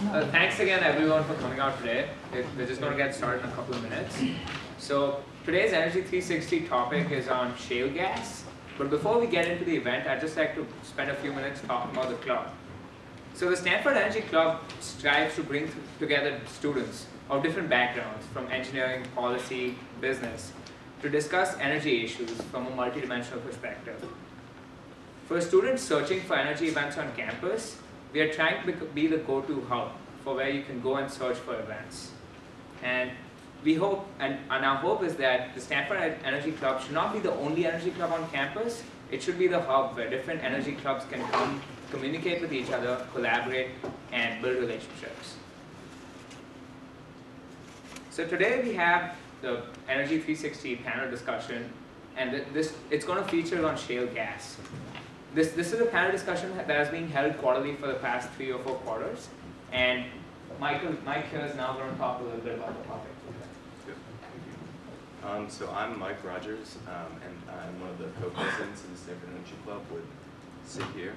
Thanks again everyone for coming out today. We're just going to get started in a couple of minutes. So today's Energy-360 topic is on shale gas. But before we get into the event, I'd just like to spend a few minutes talking about the club. So the Stanford Energy Club strives to bring together students of different backgrounds, from engineering, policy, business, to discuss energy issues from a multidimensional perspective. For students searching for energy events on campus, we are trying to be the go-to hub for where you can go and search for events. And we hope, and our hope is that the Stanford Energy Club should not be the only energy club on campus. It should be the hub where different energy clubs can come, communicate with each other, collaborate, and build relationships. So today we have the Energy-360 panel discussion, and it's going to feature on shale gas. This is a panel discussion that has been held quarterly for the past 3 or 4 quarters, and Mike here is now going to talk a little bit about the topic. Good, thank you. So I'm Mike Rogers, and I'm one of the co-presidents of the Stanford Energy Club with Sid here.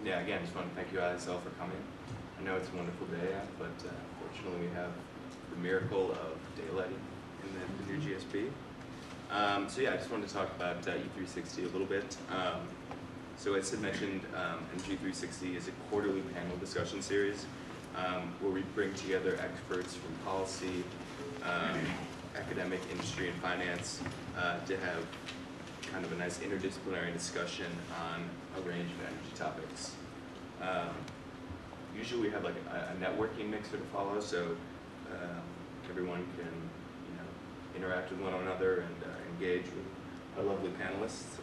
Yeah, again, just want to thank you guys all for coming. I know it's a wonderful day out, but fortunately we have the miracle of daylight in the new GSP. So yeah, I just wanted to talk about E360 a little bit. So as Sid mentioned, Energy-360 is a quarterly panel discussion series where we bring together experts from policy, academic, industry, and finance to have kind of a nice interdisciplinary discussion on a range of energy topics. Usually we have like a networking mixer to follow, so everyone can interact with one another and engage with our lovely panelists.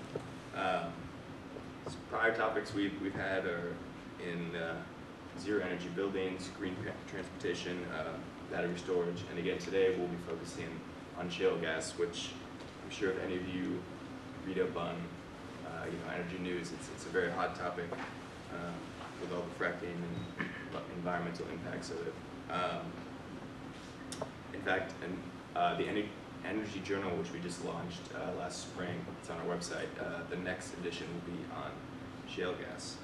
Prior topics we've had are in zero energy buildings, green transportation, battery storage, and again today we'll be focusing on shale gas, which I'm sure if any of you read up on energy news, it's a very hot topic with all the fracking and environmental impacts of it. In fact, the Energy Journal, which we just launched last spring, it's on our website. The next edition will be on shale gas.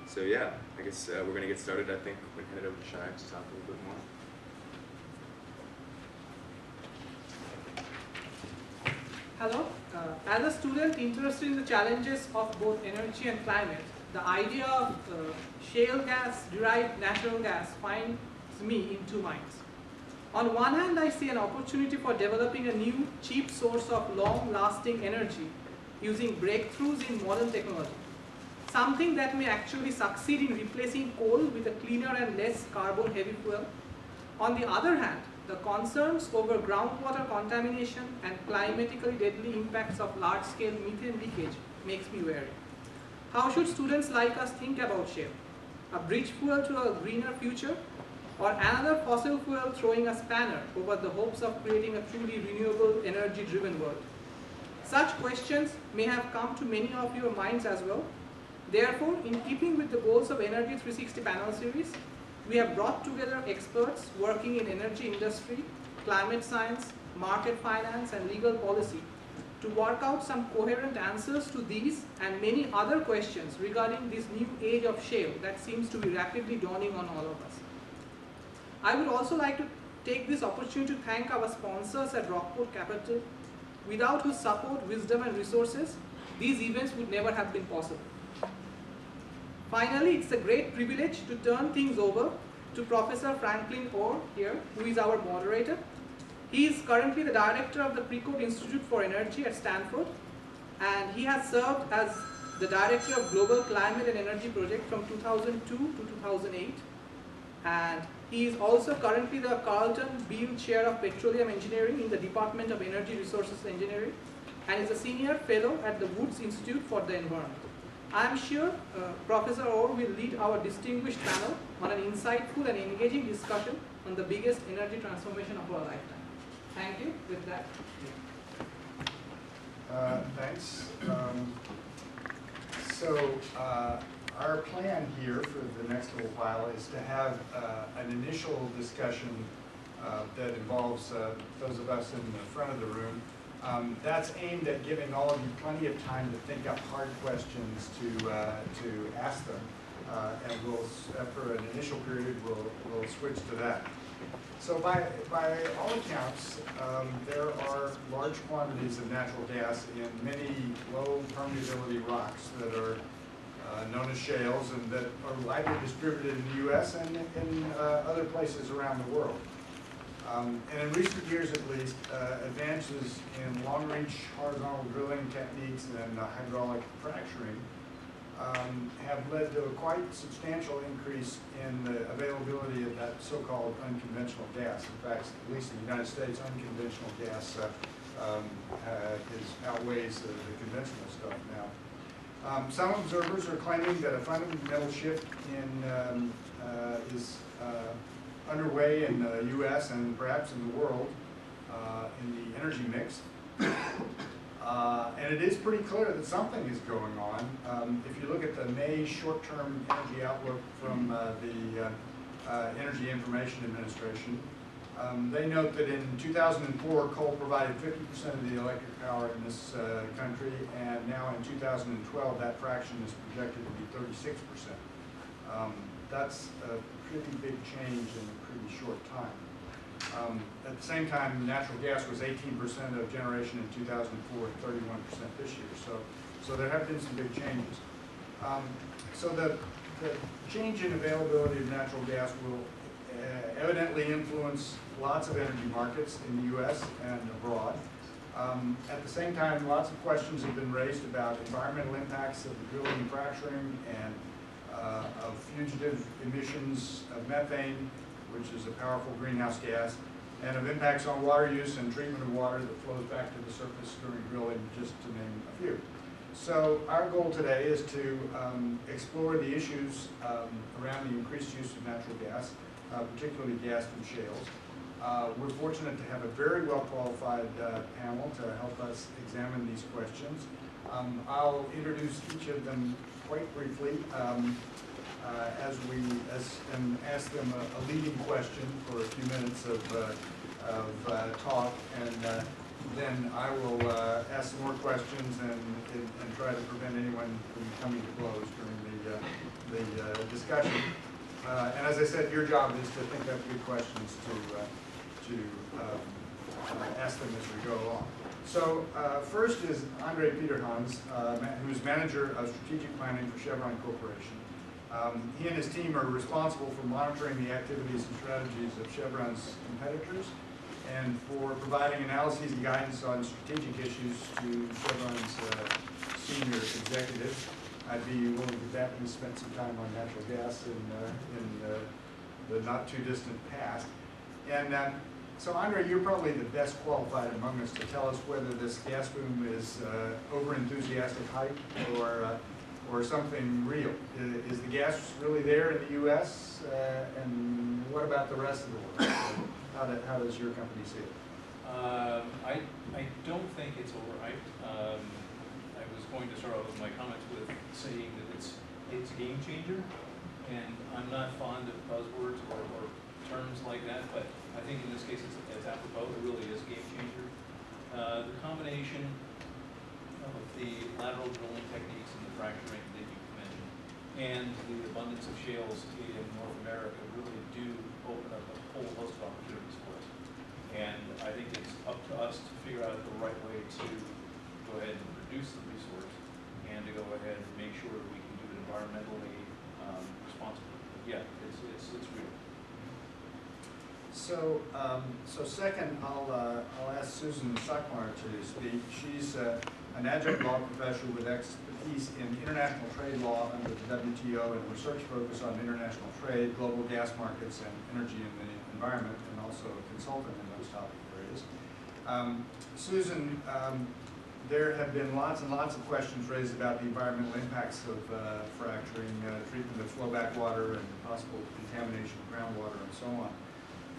So yeah, I guess we're going to get started. I think we're going to head over to Shai to talk a little bit more. Hello. As a student interested in the challenges of both energy and climate, the idea of shale gas, derived natural gas, finds me in two minds. On one hand, I see an opportunity for developing a new, cheap source of long-lasting energy using breakthroughs in modern technology. Something that may actually succeed in replacing coal with a cleaner and less carbon-heavy fuel. On the other hand, the concerns over groundwater contamination and climatically deadly impacts of large-scale methane leakage makes me wary. How should students like us think about shale? A bridge fuel to a greener future? Or another fossil fuel throwing a spanner over the hopes of creating a truly renewable, energy-driven world? Such questions may have come to many of your minds as well. Therefore, in keeping with the goals of Energy-360 panel series, we have brought together experts working in energy industry, climate science, market finance, and legal policy to work out some coherent answers to these and many other questions regarding this new age of shale that seems to be rapidly dawning on all of us. I would also like to take this opportunity to thank our sponsors at Rockport Capital, without whose support, wisdom, and resources, these events would never have been possible. Finally, it's a great privilege to turn things over to Professor Franklin Orr here, who is our moderator. He is currently the director of the Precourt Institute for Energy at Stanford, and he has served as the director of Global Climate and Energy Project from 2002 to 2008. And he is also currently the Carlton Beale Chair of Petroleum Engineering in the Department of Energy Resources Engineering, and is a senior fellow at the Woods Institute for the Environment. I am sure Professor Orr will lead our distinguished panel on an insightful and engaging discussion on the biggest energy transformation of our lifetime. Thank you. With that. Thanks. Our plan here for the next little while is to have an initial discussion that involves those of us in the front of the room That's aimed at giving all of you plenty of time to think up hard questions to ask them. And we'll, after an initial period, we'll switch to that. So by all accounts, there are large quantities of natural gas in many low permeability rocks that are known as shales and that are widely distributed in the U.S. and in other places around the world. And in recent years at least, advances in long-reach horizontal drilling techniques and hydraulic fracturing have led to a quite substantial increase in the availability of that so-called unconventional gas. In fact, at least in the United States, unconventional gas outweighs the conventional stuff now. Some observers are claiming that a fundamental shift is underway in the U.S. and perhaps in the world in the energy mix. And it is pretty clear that something is going on. If you look at the May short-term energy outlook from the Energy Information Administration, they note that in 2004, coal provided 50% of the electric power in this country, and now in 2012, that fraction is projected to be 36%. That's a pretty big change in a pretty short time. At the same time, natural gas was 18% of generation in 2004 and 31% this year. So there have been some big changes. So the change in availability of natural gas will evidently influence lots of energy markets in the U.S. and abroad. At the same time, lots of questions have been raised about environmental impacts of the drilling and fracturing and of fugitive emissions of methane, which is a powerful greenhouse gas, and of impacts on water use and treatment of water that flows back to the surface during drilling, just to name a few. So our goal today is to explore the issues around the increased use of natural gas, particularly gas from shales. We're fortunate to have a very well-qualified panel to help us examine these questions. I'll introduce each of them quite briefly and ask them a leading question for a few minutes of talk, and then I will ask some more questions and try to prevent anyone from coming to blows during the discussion. And as I said, your job is to think up good questions to ask them as we go along. So first is Andre Peterhans, who's manager of strategic planning for Chevron Corporation. He and his team are responsible for monitoring the activities and strategies of Chevron's competitors and for providing analyses and guidance on strategic issues to Chevron's senior executives. I'd be willing to bet he spent some time on natural gas in the not too distant past. And so Andre, you're probably the best qualified among us to tell us whether this gas boom is over-enthusiastic hype or something real. Is the gas really there in the U.S.? And what about the rest of the world? How does your company see it? I don't think it's overhyped. I was going to start off with my comments with saying that it's a game changer, and I'm not fond of buzzwords or terms like that, but I think in this case it's apropos. It really is a game changer. The combination of the lateral drilling techniques and the fracturing that you mentioned, and the abundance of shales in North America really do open up a whole host of opportunities for us. And I think it's up to us to figure out the right way to go ahead and produce the resource and to go ahead and make sure that we can do it environmentally responsibly. Yeah, it's real. So second, I'll ask Susan Sackmar to speak. She's an adjunct law professor with expertise in international trade law under the WTO and research focus on international trade, global gas markets, and energy and the environment, and also a consultant in those topic areas. Susan, there have been lots and lots of questions raised about the environmental impacts of fracturing, treatment of flowback water, and possible contamination of groundwater, and so on.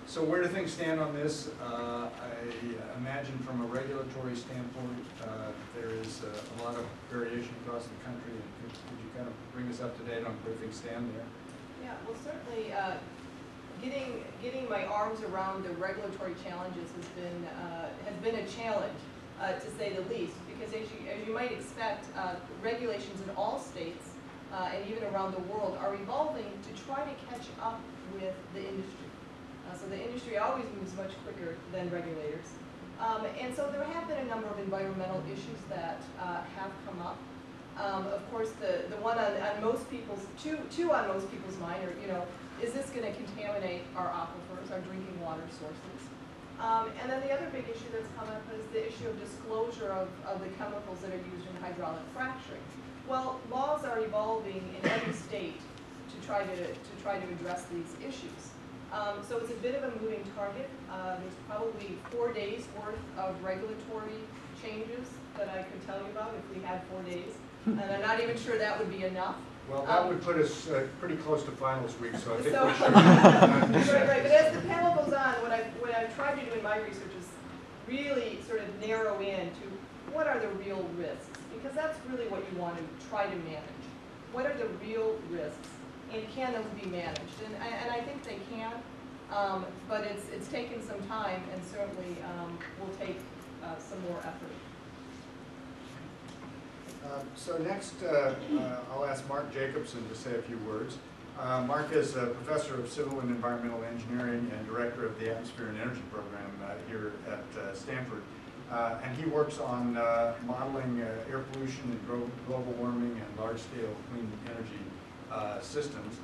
So where do things stand on this? I imagine from a regulatory standpoint, there is a lot of variation across the country. And could you kind of bring us up to date on where things stand there? Yeah, well, certainly getting my arms around the regulatory challenges has been a challenge. to say the least, because as you might expect, regulations in all states and even around the world are evolving to try to catch up with the industry. So the industry always moves much quicker than regulators. And so there have been a number of environmental issues that have come up. Of course, the one on most people's, two on most people's mind are, is this going to contaminate our aquifers, our drinking water sources? And then the other big issue that's come up is the issue of disclosure of the chemicals that are used in hydraulic fracturing. Well, laws are evolving in every state to try to address these issues. So it's a bit of a moving target. There's probably 4 days worth of regulatory changes that I could tell you about if we had 4 days. And I'm not even sure that would be enough. Well, that would put us pretty close to finals week, so I think So, we should. right. But as the panel goes on, what I've tried to do in my research is really sort of narrow in to what are the real risks, because that's really what you want to try to manage. What are the real risks, and can those be managed? And I think they can, but it's taken some time, and certainly will take some more effort. So next, I'll ask Mark Jacobson to say a few words. Mark is a professor of civil and environmental engineering and director of the Atmosphere and Energy program here at Stanford. And he works on modeling air pollution and global warming and large-scale clean energy systems.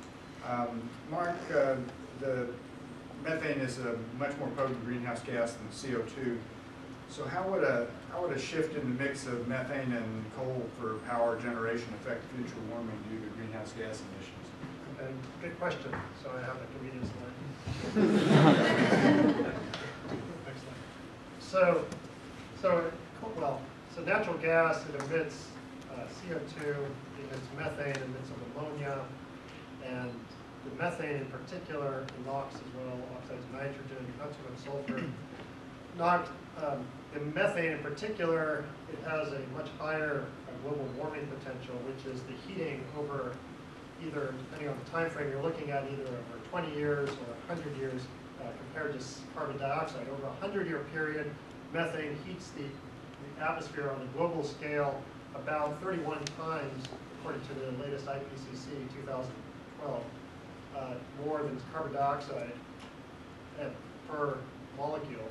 Mark, the methane is a much more potent greenhouse gas than CO2. So how would a shift in the mix of methane and coal for power generation affect future warming due to greenhouse gas emissions? And good question. So I have a comedian's line. Excellent. So natural gas, it emits CO2, it emits methane, it emits ammonia, and the methane in particular, and NOx as well, oxides of nitrogen, not so much sulfur. The methane in particular, it has a much higher global warming potential, which is the heating over either, depending on the time frame you're looking at, either over 20 years or 100 years compared to carbon dioxide. Over a 100-year period, methane heats the atmosphere on a global scale about 31 times, according to the latest IPCC 2012, more than carbon dioxide per molecule,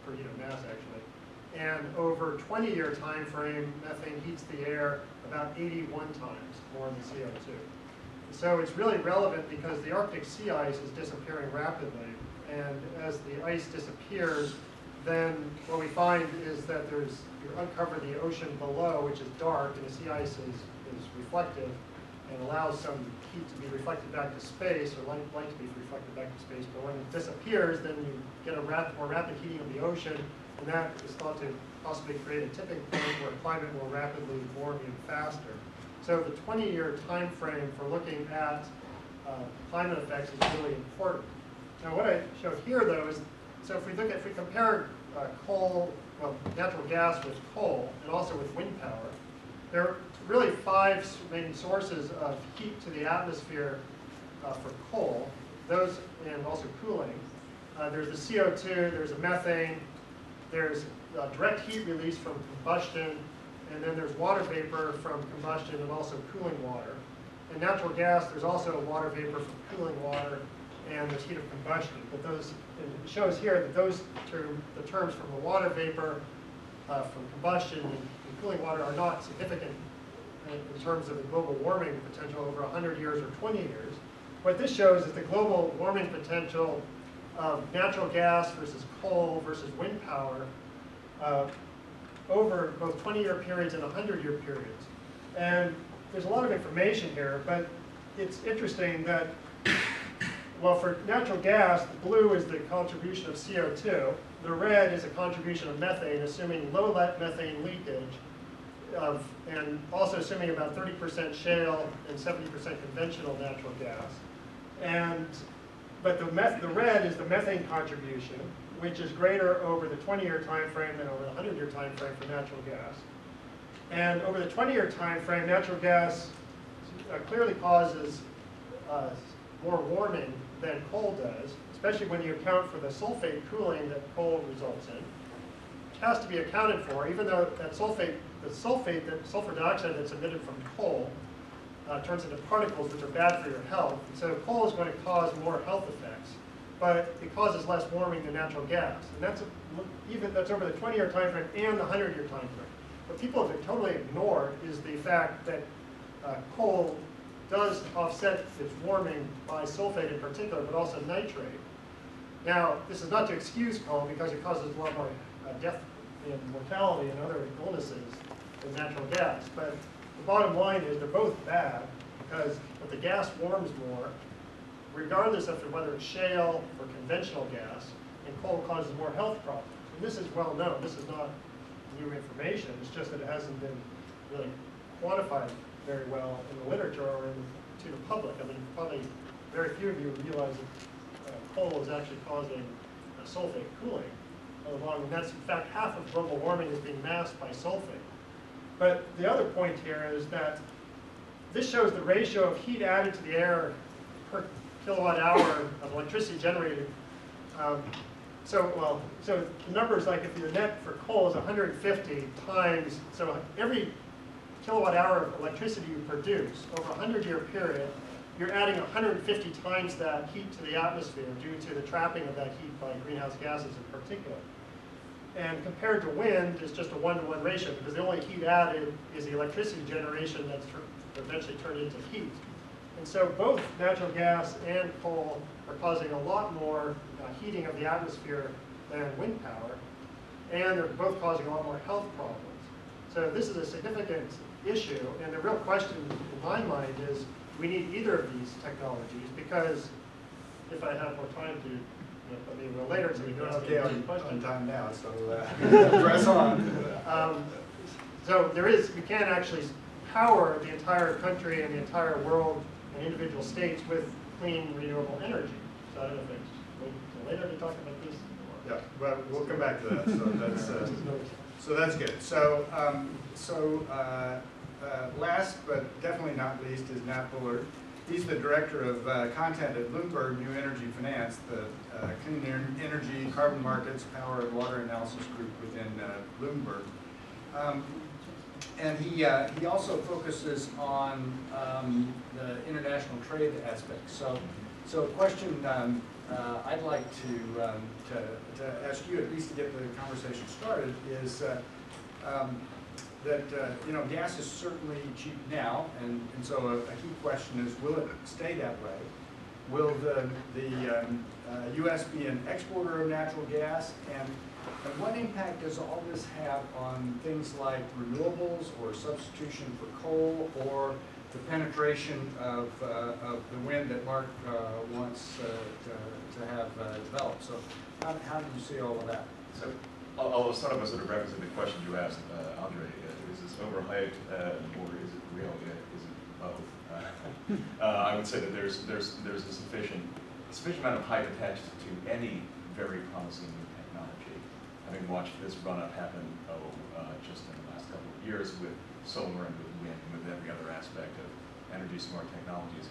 per unit of mass actually. And over a 20-year time frame, methane heats the air about 81 times more than CO2. So it's really relevant because the Arctic sea ice is disappearing rapidly. And as the ice disappears, then what we find is that you uncover the ocean below, which is dark, and the sea ice is reflective and allows some heat to be reflected back to space, or light to be reflected back to space. But when it disappears, then you get a more rapid heating of the ocean, and that is thought to possibly create a tipping point where climate will rapidly warm even faster. So the 20-year time frame for looking at climate effects is really important. Now what I showed here though is, so if we compare natural gas with coal, and also with wind power, there are really 5 main sources of heat to the atmosphere for coal, those and also cooling. There's the CO2, there's the methane, there's direct heat release from combustion, and then there's water vapor from combustion and also cooling water. In natural gas, there's also water vapor from cooling water, and there's heat of combustion. But it shows here that the terms from the water vapor from combustion and cooling water are not significant in terms of the global warming potential over 100 years or 20 years. What this shows is the global warming potential of natural gas versus coal versus wind power over both 20-year periods and 100-year periods. And there's a lot of information here, but it's interesting that, well, for natural gas, the blue is the contribution of CO2. The red is a contribution of methane, assuming low methane leakage, and also assuming about 30% shale and 70% conventional natural gas. But the red is the methane contribution, which is greater over the 20-year time frame than over the 100-year time frame for natural gas. And over the 20-year time frame, natural gas clearly causes more warming than coal does, especially when you account for the sulfate cooling that coal results in. has to be accounted for, even though that sulfur dioxide that's emitted from coal turns into particles which are bad for your health. And so coal is going to cause more health effects, but it causes less warming than natural gas. And that's over the 20-year time frame and the 100-year time frame. What people have totally ignored is the fact that coal does offset its warming by sulfate in particular, but also nitrate. Now, this is not to excuse coal because it causes a lot more death and mortality and other illnesses than natural gas. But the bottom line is they're both bad because if the gas warms more, regardless of whether it's shale or conventional gas, and coal causes more health problems. And this is well known. This is not new information. It's just that it hasn't been really quantified very well in the literature or to the public. I mean, probably very few of you realize that coal is actually causing sulfate cooling along, and that's in fact half of global warming is being masked by sulfate. But the other point here is that this shows the ratio of heat added to the air per kilowatt hour of electricity generated. So the numbers, like if the net for coal is 150 times, so every kilowatt hour of electricity you produce over a 100-year period, you're adding 150 times that heat to the atmosphere due to the trapping of that heat by greenhouse gases in particular. And compared to wind, it's just a 1-to-1 ratio because the only heat added is the electricity generation that's eventually turned into heat. And so both natural gas and coal are causing a lot more heating of the atmosphere than wind power, and they're both causing a lot more health problems. So this is a significant issue, and the real question in my mind is we need either of these technologies because if I have more time to, let me go later so we can ask Okay, any questions. on time now, so press on. So we can actually power the entire country and the entire world and individual states with clean, renewable energy. So I don't know if it's wait until later to talk about this. Yeah, well, we'll come back to that. So that's good. So last but definitely not least is Nat Bullard. He's the director of content at Bloomberg New Energy Finance, the clean energy, carbon markets, power, and water analysis group within Bloomberg. And he also focuses on the international trade aspect. So a question I'd like to ask you, at least to get the conversation started, is that gas is certainly cheap now, and so a key question is, will it stay that way? Will the U.S. be an exporter of natural gas, and what impact does all this have on things like renewables or substitution for coal or the penetration of the wind that Mark wants to have developed? So how do you see all of that? So I'll start off by sort of referencing the question you asked, Andre. Is this overhyped or is it real? Is it both? I would say that there's a sufficient amount of hype attached to any very promising new technology. Having watched this run-up happen just in the last couple of years with solar and with wind and with every other aspect of energy-smart technologies,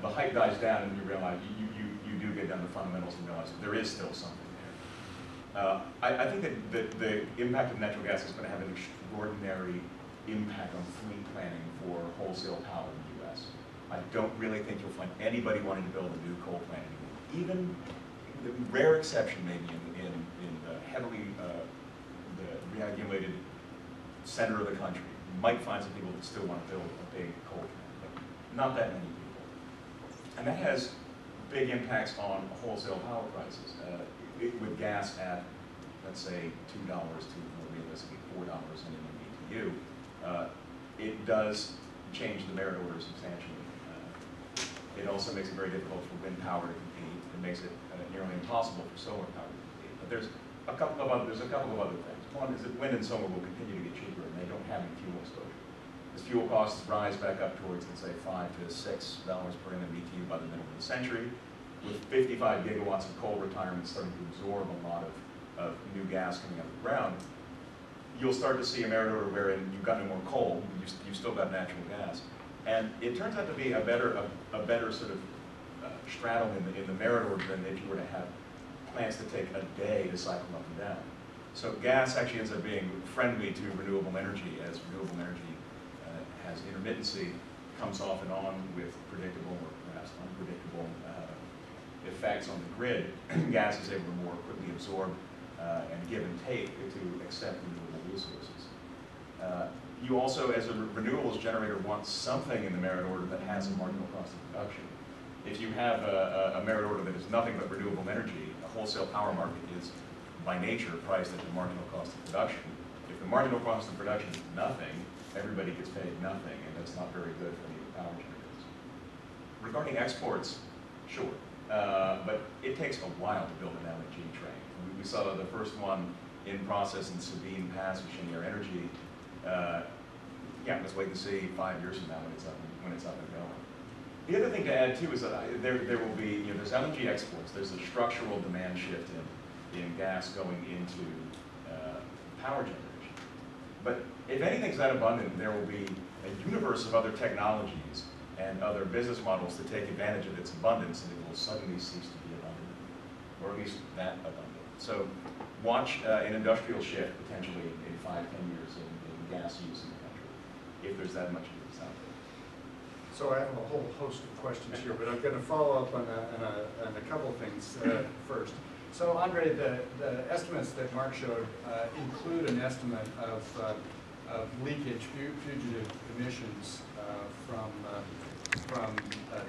the hype dies down and you realize you do get down to fundamentals and realize that there is still something there. I think that the impact of natural gas is going to have an extraordinary impact on fleet planning for wholesale power in the U.S. I don't really think you'll find anybody wanting to build a new coal plant anymore. Even the rare exception maybe in the heavily re-accumulated center of the country, you might find some people that still want to build a big coal plant, but not that many people. And that has big impacts on wholesale power prices. With gas at, let's say, $2 to more realistically $4 in an BTU, it does change the merit order substantially. It also makes it very difficult for wind power to compete. It makes it nearly impossible for solar power to compete. But there's a couple of other things. One is that wind and solar will continue to get cheaper, and they don't have any fuel exposure. As fuel costs rise back up towards, let's say, $5 to $6 per MMBTU by the middle of the century, with 55 gigawatts of coal retirement starting to absorb a lot of new gas coming out of the ground, you'll start to see a merit order wherein you've got no more coal, you've still got natural gas. And it turns out to be a better sort of straddle in the merit order than if you were to have plants that take a day to cycle up and down. So gas actually ends up being friendly to renewable energy, as renewable energy has intermittency, comes off and on with predictable or perhaps unpredictable effects on the grid. Gas is able to more quickly absorb and give and take to accept renewable resources. You also, as a renewables generator, want something in the merit order that has a marginal cost of production. If you have a merit order that is nothing but renewable energy, a wholesale power market is by nature priced at the marginal cost of production. If the marginal cost of production is nothing, everybody gets paid nothing, and that's not very good for the power generators. Regarding exports, sure, but it takes a while to build an LNG train. We saw the first one in process in Sabine Pass with Cheniere Energy. Yeah, let's wait and see 5 years from now when it's up and going. The other thing to add too is that there will be, there's LNG exports. There's a structural demand shift in gas going into power generation. But if anything's that abundant, there will be a universe of other technologies and other business models to take advantage of its abundance, and it will suddenly cease to be abundant, or at least that abundant. So watch an industrial shift potentially in 5, 10 years in gas use in the country, if there's that much of this out there. So I have a whole host of questions here, but I'm going to follow up on a couple of things first. So Andre, the estimates that Mark showed include an estimate of leakage, fugitive emissions from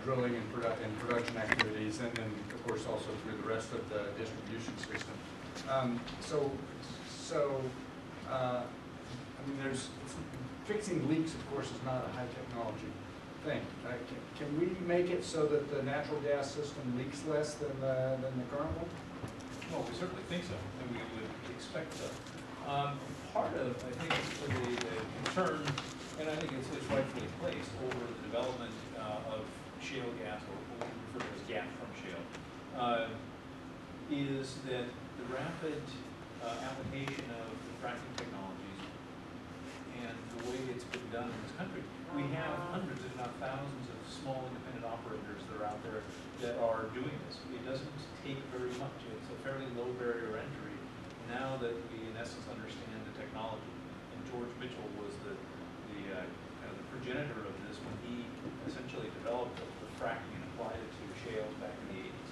drilling and production activities, and then of course also through the rest of the distribution system. I mean, fixing leaks, of course, is not a high technology thing. Can we make it so that the natural gas system leaks less than the current one? Well, we certainly think so, and we would expect so. Part of, I think, the concern, and I think it's rightfully placed, over the development of shale gas, or what we refer to as gas from shale, is that the rapid application of the fracking technologies and the way it's been done in this country. We have hundreds, if not thousands, of small independent operators that are out there that are doing this. It doesn't take very much. It's a fairly low barrier entry now that we, in essence, understand the technology. And George Mitchell was the kind of the progenitor of this when he essentially developed the fracking and applied it to shale back in the 80s.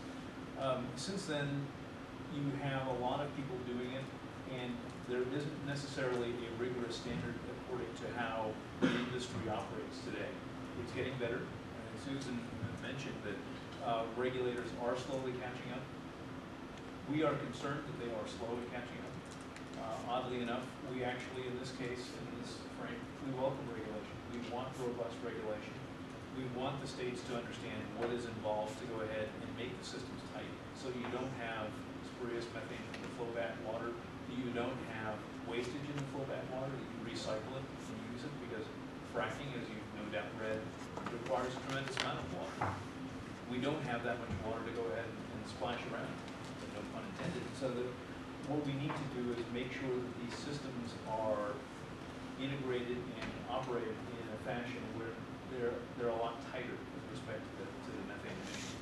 Since then, you have a lot of people doing it, and there isn't necessarily a rigorous standard according to how the industry operates today. It's getting better, and Susan mentioned that regulators are slowly catching up. We are concerned that they are slow in catching up. Oddly enough, we actually, in this case, in this frame, we welcome regulation. We want robust regulation. We want the states to understand what is involved to go ahead and make the systems tight, so you don't have spurious methane from the flowback water, that you don't have wastage in the flowback water, that you recycle it and use it, because fracking, as you've no doubt read, requires a tremendous amount of water. We don't have that much water to go ahead and splash around, no pun intended. So that what we need to do is make sure that these systems are integrated and operated in a fashion where they're a lot tighter with respect to the methane emission.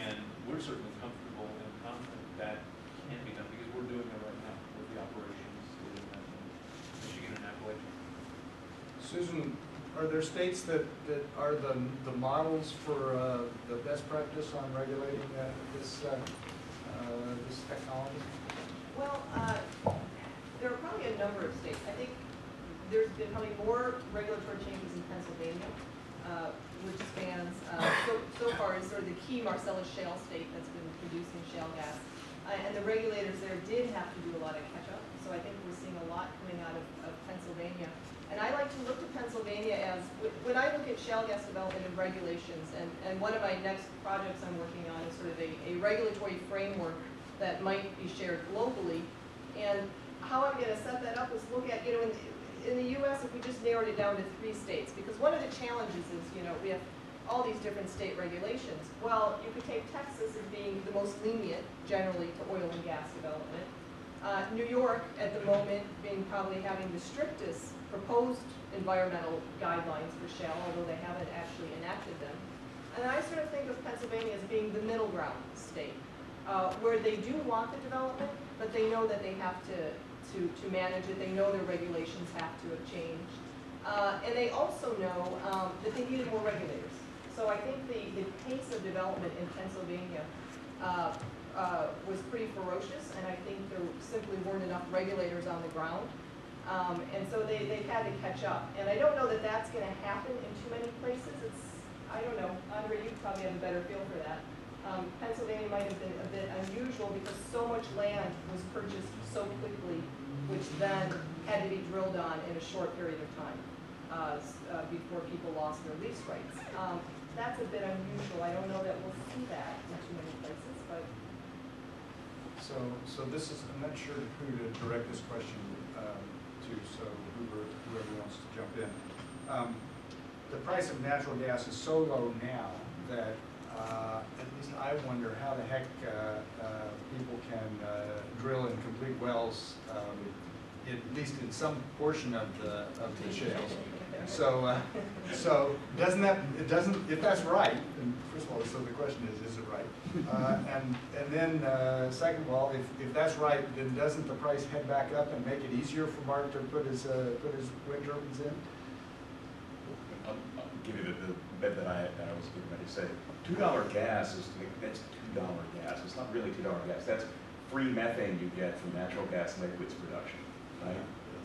And we're certainly comfortable and confident that can be done, because we're doing it right now with the operations in Michigan and Appalachia. Susan, are there states that are the models for the best practice on regulating this technology? Well, there are probably a number of states. I think there's been probably more regulatory changes in Pennsylvania, which spans, so far is sort of the key Marcellus Shale state that's been producing shale gas. And the regulators there did have to do a lot of catch-up, so I think we're seeing a lot coming out of Pennsylvania. And I like to look to Pennsylvania as, when I look at shale gas development and regulations, and one of my next projects I'm working on is sort of a regulatory framework that might be shared globally. And how I'm going to set that up is look at, in the U.S., if we just narrowed it down to 3 states, because one of the challenges is, we have all these different state regulations. Well, you could take Texas as being the most lenient, generally, to oil and gas development. New York, at the moment, being probably having the strictest proposed environmental guidelines for shale, although they haven't actually enacted them. And I sort of think of Pennsylvania as being the middle ground state, where they do want the development, but they know that they have to to manage it. They know their regulations have to have changed. And they also know that they needed more regulators. So I think the pace of development in Pennsylvania was pretty ferocious, and I think there simply weren't enough regulators on the ground. And so they had to catch up. And I don't know that that's going to happen in too many places. I don't know. Andre, you probably have a better feel for that. Pennsylvania might have been a bit unusual because so much land was purchased so quickly, which then had to be drilled on in a short period of time before people lost their lease rights. That's a bit unusual. I don't know that we'll see that in too many places, but. So this is, I'm not sure who to direct this question to, so whoever wants to jump in. The price of natural gas is so low now that at least I wonder how the heck people can drill and complete wells, at least in some portion of the shales. So doesn't that, if that's right, and first of all, so the question is it right? And then second of all, if that's right, then doesn't the price head back up and make it easier for Mark to put his wind turbines in? I'll give you the bit that I was getting ready to say. $2 gas that's $2 gas. It's not really $2 gas. That's free methane you get from natural gas liquids production, right?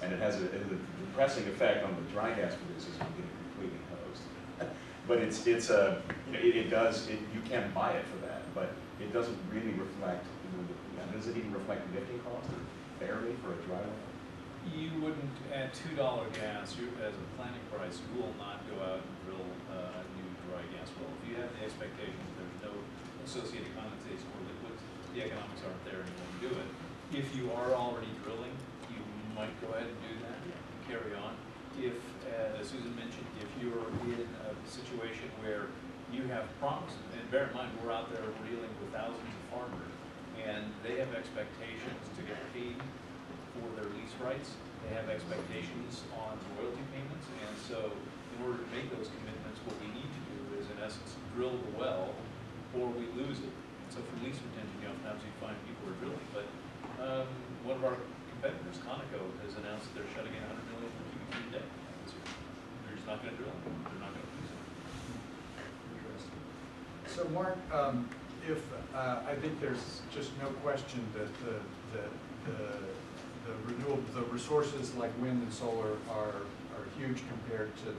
And it has a depressing effect on the dry gas producers who get completely hosed. But you can't buy it for that, but it doesn't really reflect, does it even reflect lifting cost or fairly for a dry well? You wouldn't, at $2 gas, as a planning price, you will not go out and drill a new dry gas well. If you have the expectation that there's no associated condensation or liquids, the economics aren't there and you won't do it. If you are already drilling, you might go ahead and do that and carry on. If, as Susan mentioned, if you're in a situation where you have promises, and bear in mind, we're out there dealing with thousands of farmers, and they have expectations to get paid for their lease rights. They have expectations on royalty payments, and so in order to make those commitments, what we need to do is, in essence, drill the well, or we lose it. So for lease retention, oftentimes you find people are drilling, but one of our competitors, Conoco, has announced that they're shutting in 100 million cubic feet a day this year. They're just not going to drill. They're not going to use it. Interesting. So Mark, if I think there's just no question that the resources like wind and solar are huge compared to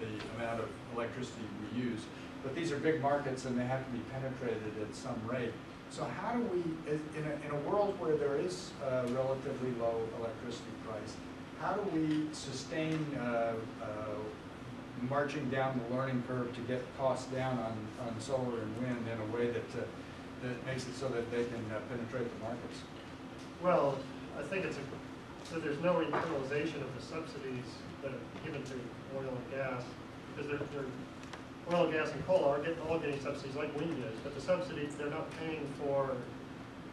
the amount of electricity we use. But these are big markets and they have to be penetrated at some rate. So how do we, in a world where there is a relatively low electricity price, how do we sustain marching down the learning curve to get costs down on solar and wind in a way that makes it so that they can penetrate the markets? Well, I think so there's no internalization of the subsidies that are given to oil and gas, because oil, gas, and coal are all getting subsidies like wind is, but the subsidies, they're not paying for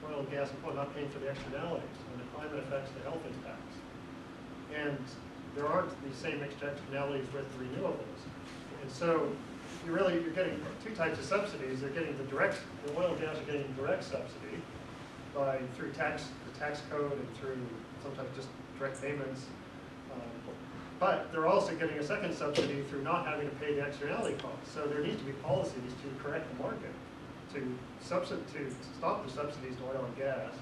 oil, gas, and coal, not paying for the externalities and the climate effects, the health impacts. And there aren't the same externalities with renewables. And so you're getting two types of subsidies. They're getting the oil and gas are getting direct subsidy through the tax code and through sometimes just direct payments. But they're also getting a second subsidy through not having to pay the externality costs. So there needs to be policies to correct the market, to stop the subsidies to oil and gas,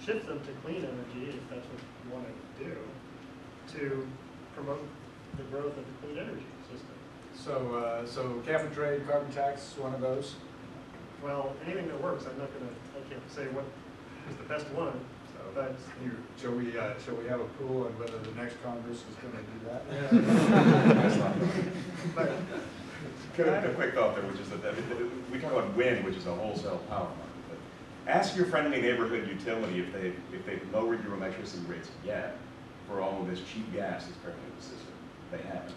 shift them to clean energy, if that's what you want to do, to promote the growth of the clean energy system. So cap and trade, carbon tax, one of those? Well, anything that works. I can't say what is the best one. But shall we have a pool on whether the next Congress is going to do that? But I have a quick thought there, which is that we talk about wind, which is a wholesale power market. But ask your friendly neighborhood utility if they've lowered your electricity rates yet for all of this cheap gas that's currently in the system. They haven't.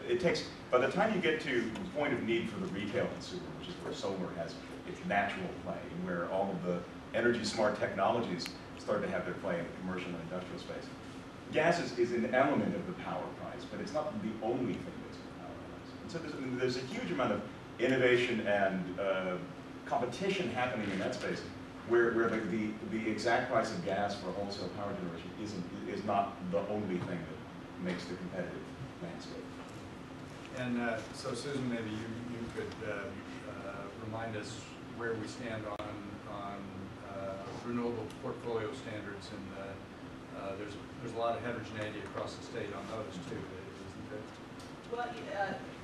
It takes, by the time you get to the point of need for the retail consumer, which is where solar has its natural play, and where all of the energy smart technologies start to have their play in the commercial and industrial space. Gas is an element of the power price, but it's not the only thing that's in the power price. And so there's a huge amount of innovation and competition happening in that space, where the exact price of gas for wholesale power generation is not the only thing that makes the competitive landscape. And so Susan, maybe you could remind us where we stand on renewable portfolio standards, and there's a lot of heterogeneity across the state on those too, isn't there? Well,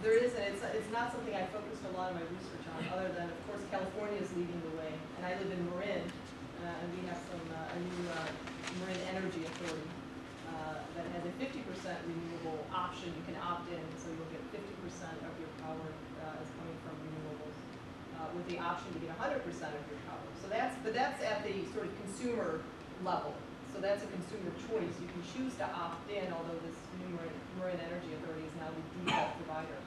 there is, and it's not something I focused a lot of my research on, other than, of course, California is leading the way. And I live in Marin, and we have a new Marin Energy Authority that has a 50% renewable option. You can opt in, so you'll get 50% of your power is coming from renewables, with the option to get 100% of your power. So but that's at the sort of consumer level. So that's a consumer choice. You can choose to opt in, although this new Marin Energy Authority is now the default provider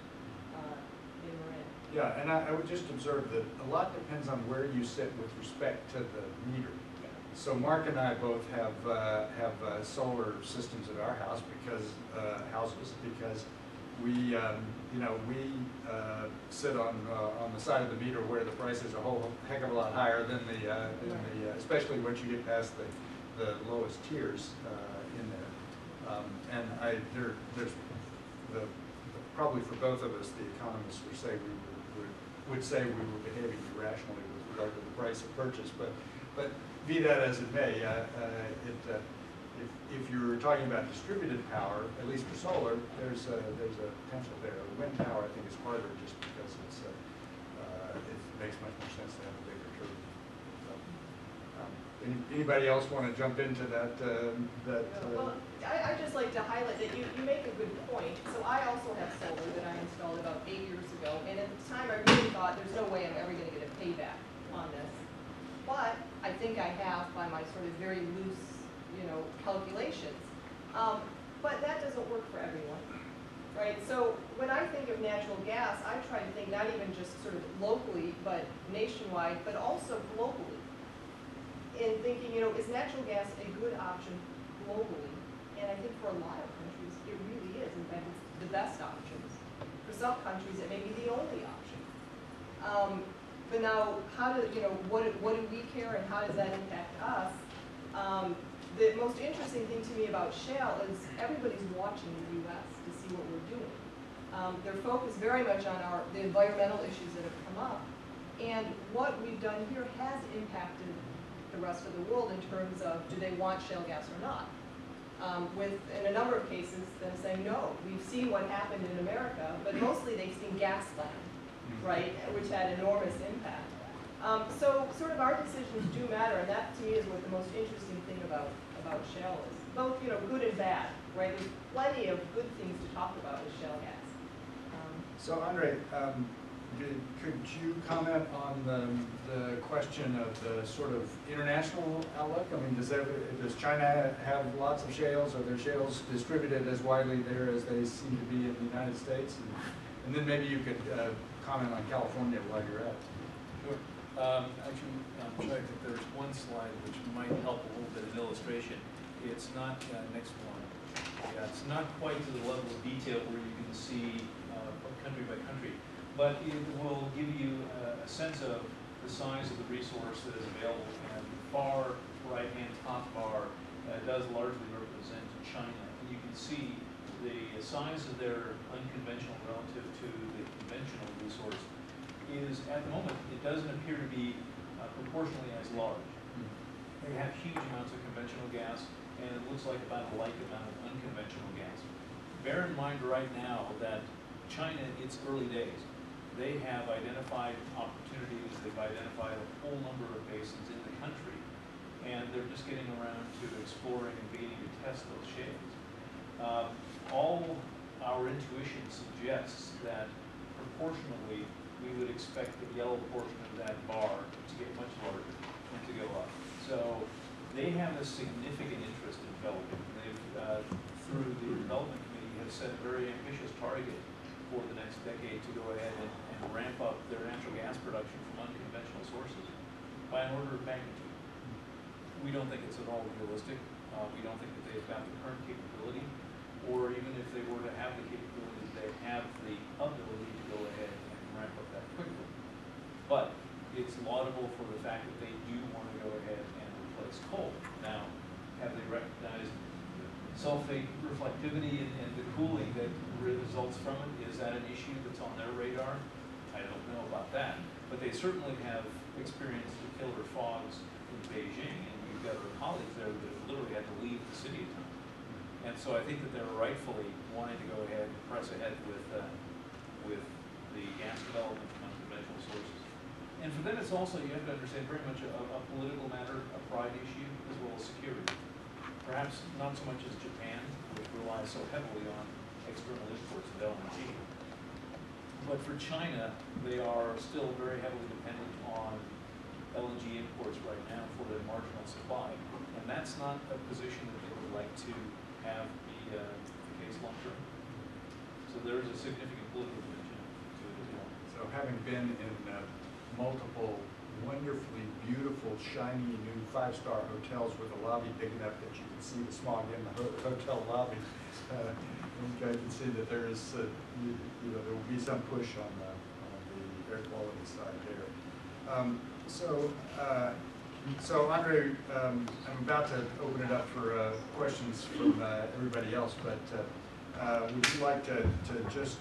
in Marin. Yeah, and I would just observe that a lot depends on where you sit with respect to the meter. So Mark and I both have solar systems at our house because we sit on the side of the meter where the price is a whole heck of a lot higher than especially once you get past the lowest tiers in there. And there's probably for both of us, the economists would say we were behaving irrationally with regard to the price of purchase. But be that as it may, if you're talking about distributed power, at least for solar, there's a potential there. Wind power, I think, is harder just because it makes much more sense to have a bigger turbine. Anybody else want to jump into that? Well, I'd just like to highlight that you make a good point. So I also have solar that I installed about 8 years ago, and at the time I really thought there's no way I'm ever going to get a payback on this. But I think I have by my sort of very loose, calculations. But that doesn't work for everyone, right? So when I think of natural gas, I try to think not even just sort of locally, but nationwide, but also globally. In thinking, is natural gas a good option globally? And I think for a lot of countries, it really is. In fact, it's the best options. For some countries, it may be the only option. But now, what do we care, and how does that impact us? The most interesting thing to me about shale is everybody's watching the U.S. to see what we're doing. They're focused very much on the environmental issues that have come up. And what we've done here has impacted the rest of the world in terms of, do they want shale gas or not? In a number of cases, them saying no. We've seen what happened in America, but mostly they've seen gas land, right, which had enormous impact. So sort of our decisions do matter, and that to me is what the most interesting thing about shale is. Both, good and bad, right? There's plenty of good things to talk about with shale gas. So Andre, could you comment on the question of the sort of international outlook? I mean, does China have lots of shales? Are their shales distributed as widely there as they seem to be in the United States? And then maybe you could comment on California while you're at it. Sure. Actually, I'm trying to think there's one slide which might help a little bit in illustration. It's not, next one. Yeah, it's not quite to the level of detail where you can see country by country, but it will give you a sense of the size of the resource that is available. And the far right-hand top bar does largely represent China. And you can see the size of their unconventional relative to the conventional resource is, at the moment, it doesn't appear to be proportionally as large. They have huge amounts of conventional gas, and it looks like about a like amount of unconventional gas. Bear in mind right now that China, it's early days. They have identified opportunities, they've identified a whole number of basins in the country, and they're just getting around to exploring and beginning to test those shales. All our intuition suggests that proportionally we would expect the yellow portion of that bar to get much larger and to go up. So they have a significant interest in development. They've, through the development committee, have set a very ambitious target for the next decade to go ahead and ramp up their natural gas production from unconventional sources by an order of magnitude. We don't think it's at all realistic. We don't think that they've got the current capability, or even if they were to have the capability, they have the ability to go ahead and ramp up that quickly. But it's laudable for the fact that they do want to go ahead and replace it's cold. Now, have they recognized sulfate reflectivity and the cooling that results from it? Is that an issue that's on their radar? I don't know about that, but they certainly have experienced the killer fogs in Beijing, and we've got our colleagues there that have literally had to leave the city at times. And so I think that they're rightfully wanting to go ahead and press ahead with the gas development from unconventional sources. And for them, it's also, you have to understand, very much a political matter, a pride issue, as well as security. Perhaps not so much as Japan, which relies so heavily on external imports of LNG. But for China, they are still very heavily dependent on LNG imports right now for their marginal supply. And that's not a position that they would like to have be the case long term. So there's a significant political dimension to it as well. So having been in multiple wonderfully beautiful, shiny new 5-star hotels with a lobby big enough that you can see the smog in the hotel lobby, I can see that there is, there will be some push on the air quality side there. So Andre, I'm about to open it up for questions from everybody else, but would you like to just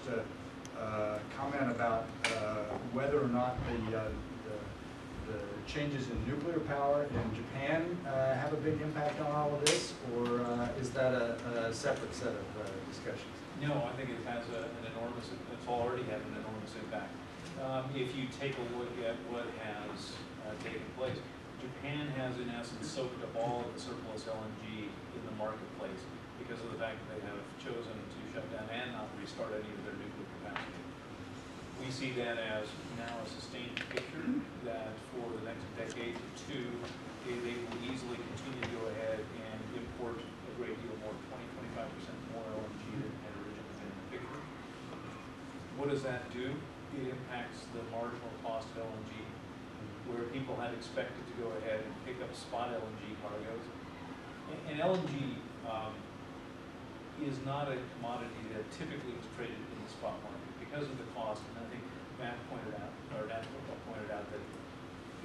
comment about whether or not the changes in nuclear power in Japan have a big impact on all of this, or is that a separate set of discussions? No, I think it has an enormous, it's already had an enormous impact. If you take a look at what has taken place, Japan has in essence soaked up all of the surplus LNG in the marketplace because of the fact that they have chosen to shut down and not restart any of their nuclear capacity. We see that as now a sustained picture that for the next decade or two, they will easily continue to go ahead and import a great deal more, 20–25% more LNG than had originally been in the picture. What does that do? It impacts the marginal cost of LNG, where people had expected to go ahead and pick up spot LNG cargoes. And LNG is not a commodity that typically is traded in the spot market because of the cost. And I think Matt pointed out that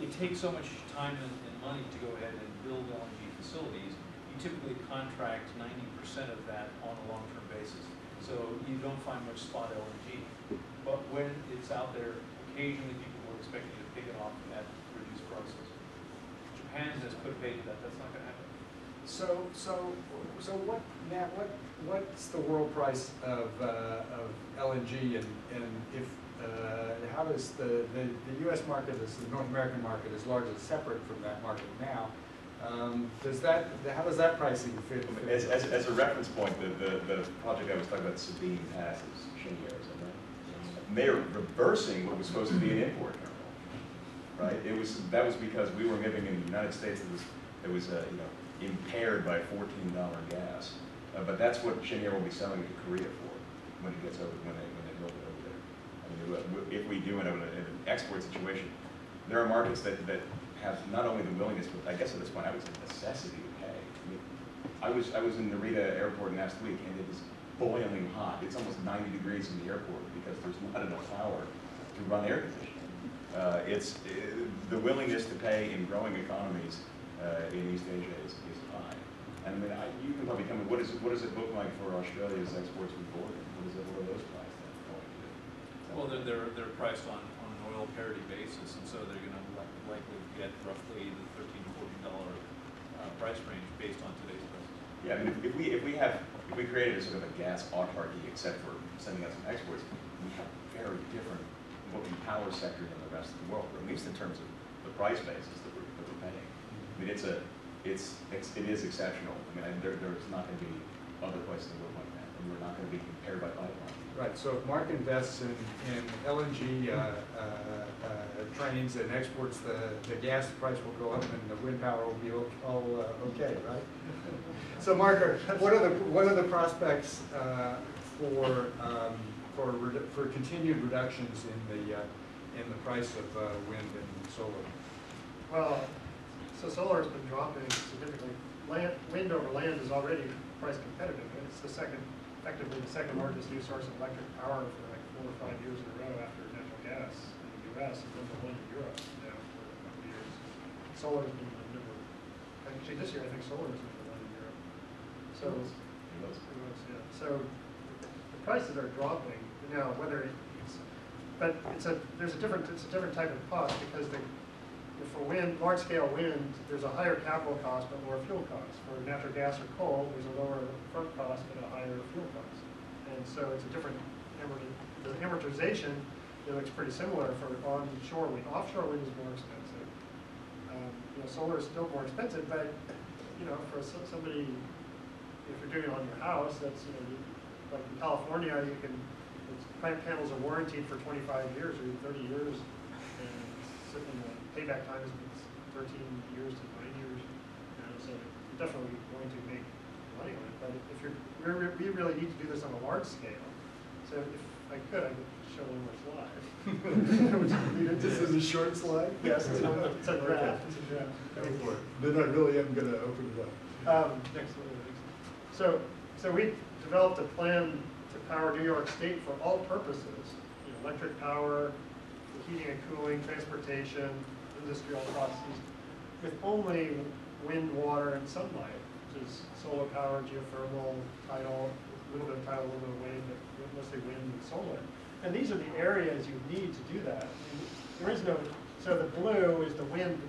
it takes so much time and money to go ahead and build LNG facilities. You typically contract 90% of that on a long-term basis. So you don't find much spot LNG. But when it's out there, occasionally people will expect you to pick it off at reduced prices. Japan has put a pay to that. That's not going to happen. So what, Matt? What's the world price of LNG, and if how does the U.S. market, the North American market, is largely separate from that market now? How does that pricing fit? As a reference point, the project I was talking about, Sabine Pass, is Cheniere, is that right? They're reversing what was supposed to be an import terminal, right? That was because we were living in the United States that was impaired by $14 gas, but that's what Cheniere will be selling it to Korea for when it gets over when they build it over there. I mean, if we do in an export situation, there are markets that have not only the willingness, but I guess at this point I would say necessity to pay. I mean, I was in Narita Airport last week, and it is boiling hot. It's almost 90 degrees in the airport because there's not enough power to run air conditioning. The willingness to pay in growing economies in East Asia is high. And I mean, you can probably tell me, what does it look like for Australia's exports from Bullard? What are those priced at going to? Well, they're priced on an oil parity basis, and so they're going to likely get roughly the $13–14 price range based on today's prices. Yeah, I mean, if we created a sort of a gas autarky, except for sending out some exports, we have very different looking power sector than the rest of the world, or at least in terms of the price basis that we're paying. I mean, it is exceptional. I mean, there's not going to be other places that look like that, and we're not going to be compared by pipeline. Right. So if Mark invests in LNG trains and exports, the gas price will go up and the wind power will be all okay, right? So Mark, what are the prospects for continued reductions in the price of wind and solar? Well, so solar has been dropping significantly. Wind over land is already price competitive. It's effectively the second largest new source of electric power for like 4 or 5 years in a row after natural gas in the U.S. and number 1 in Europe now for a couple of years. Solar has been the number 10 Actually, this year I think solar is number one in Europe. So, yeah. So the prices are dropping now. Whether it's, but there's a different type of cost because for wind, large scale wind, there's a higher capital cost but lower fuel cost. For natural gas or coal, there's a lower front cost but a higher fuel cost. And so it's a different the amortization. It looks pretty similar for onshore wind. Offshore wind is more expensive. Solar is still more expensive, but for somebody, if you're doing it on your house, that's like in California, panels are warranted for 25 years or 30 years, and the payback time is 13 years to 9 years. So you're definitely going to make money on it. But if we really need to do this on a large scale. So if I could show one more slide. This is a short slide? Yes, it's a draft. Okay. It's a draft. Go for it. Then I really am going to open it up. Next one. So we developed a plan to power New York State for all purposes: electric power, heating and cooling, transportation, industrial processes, with only wind, water, and sunlight, which is solar power, geothermal, tidal, a little bit of tidal, a little bit of wind, but mostly wind and solar. And these are the areas you need to do that. There is no, so the blue is the wind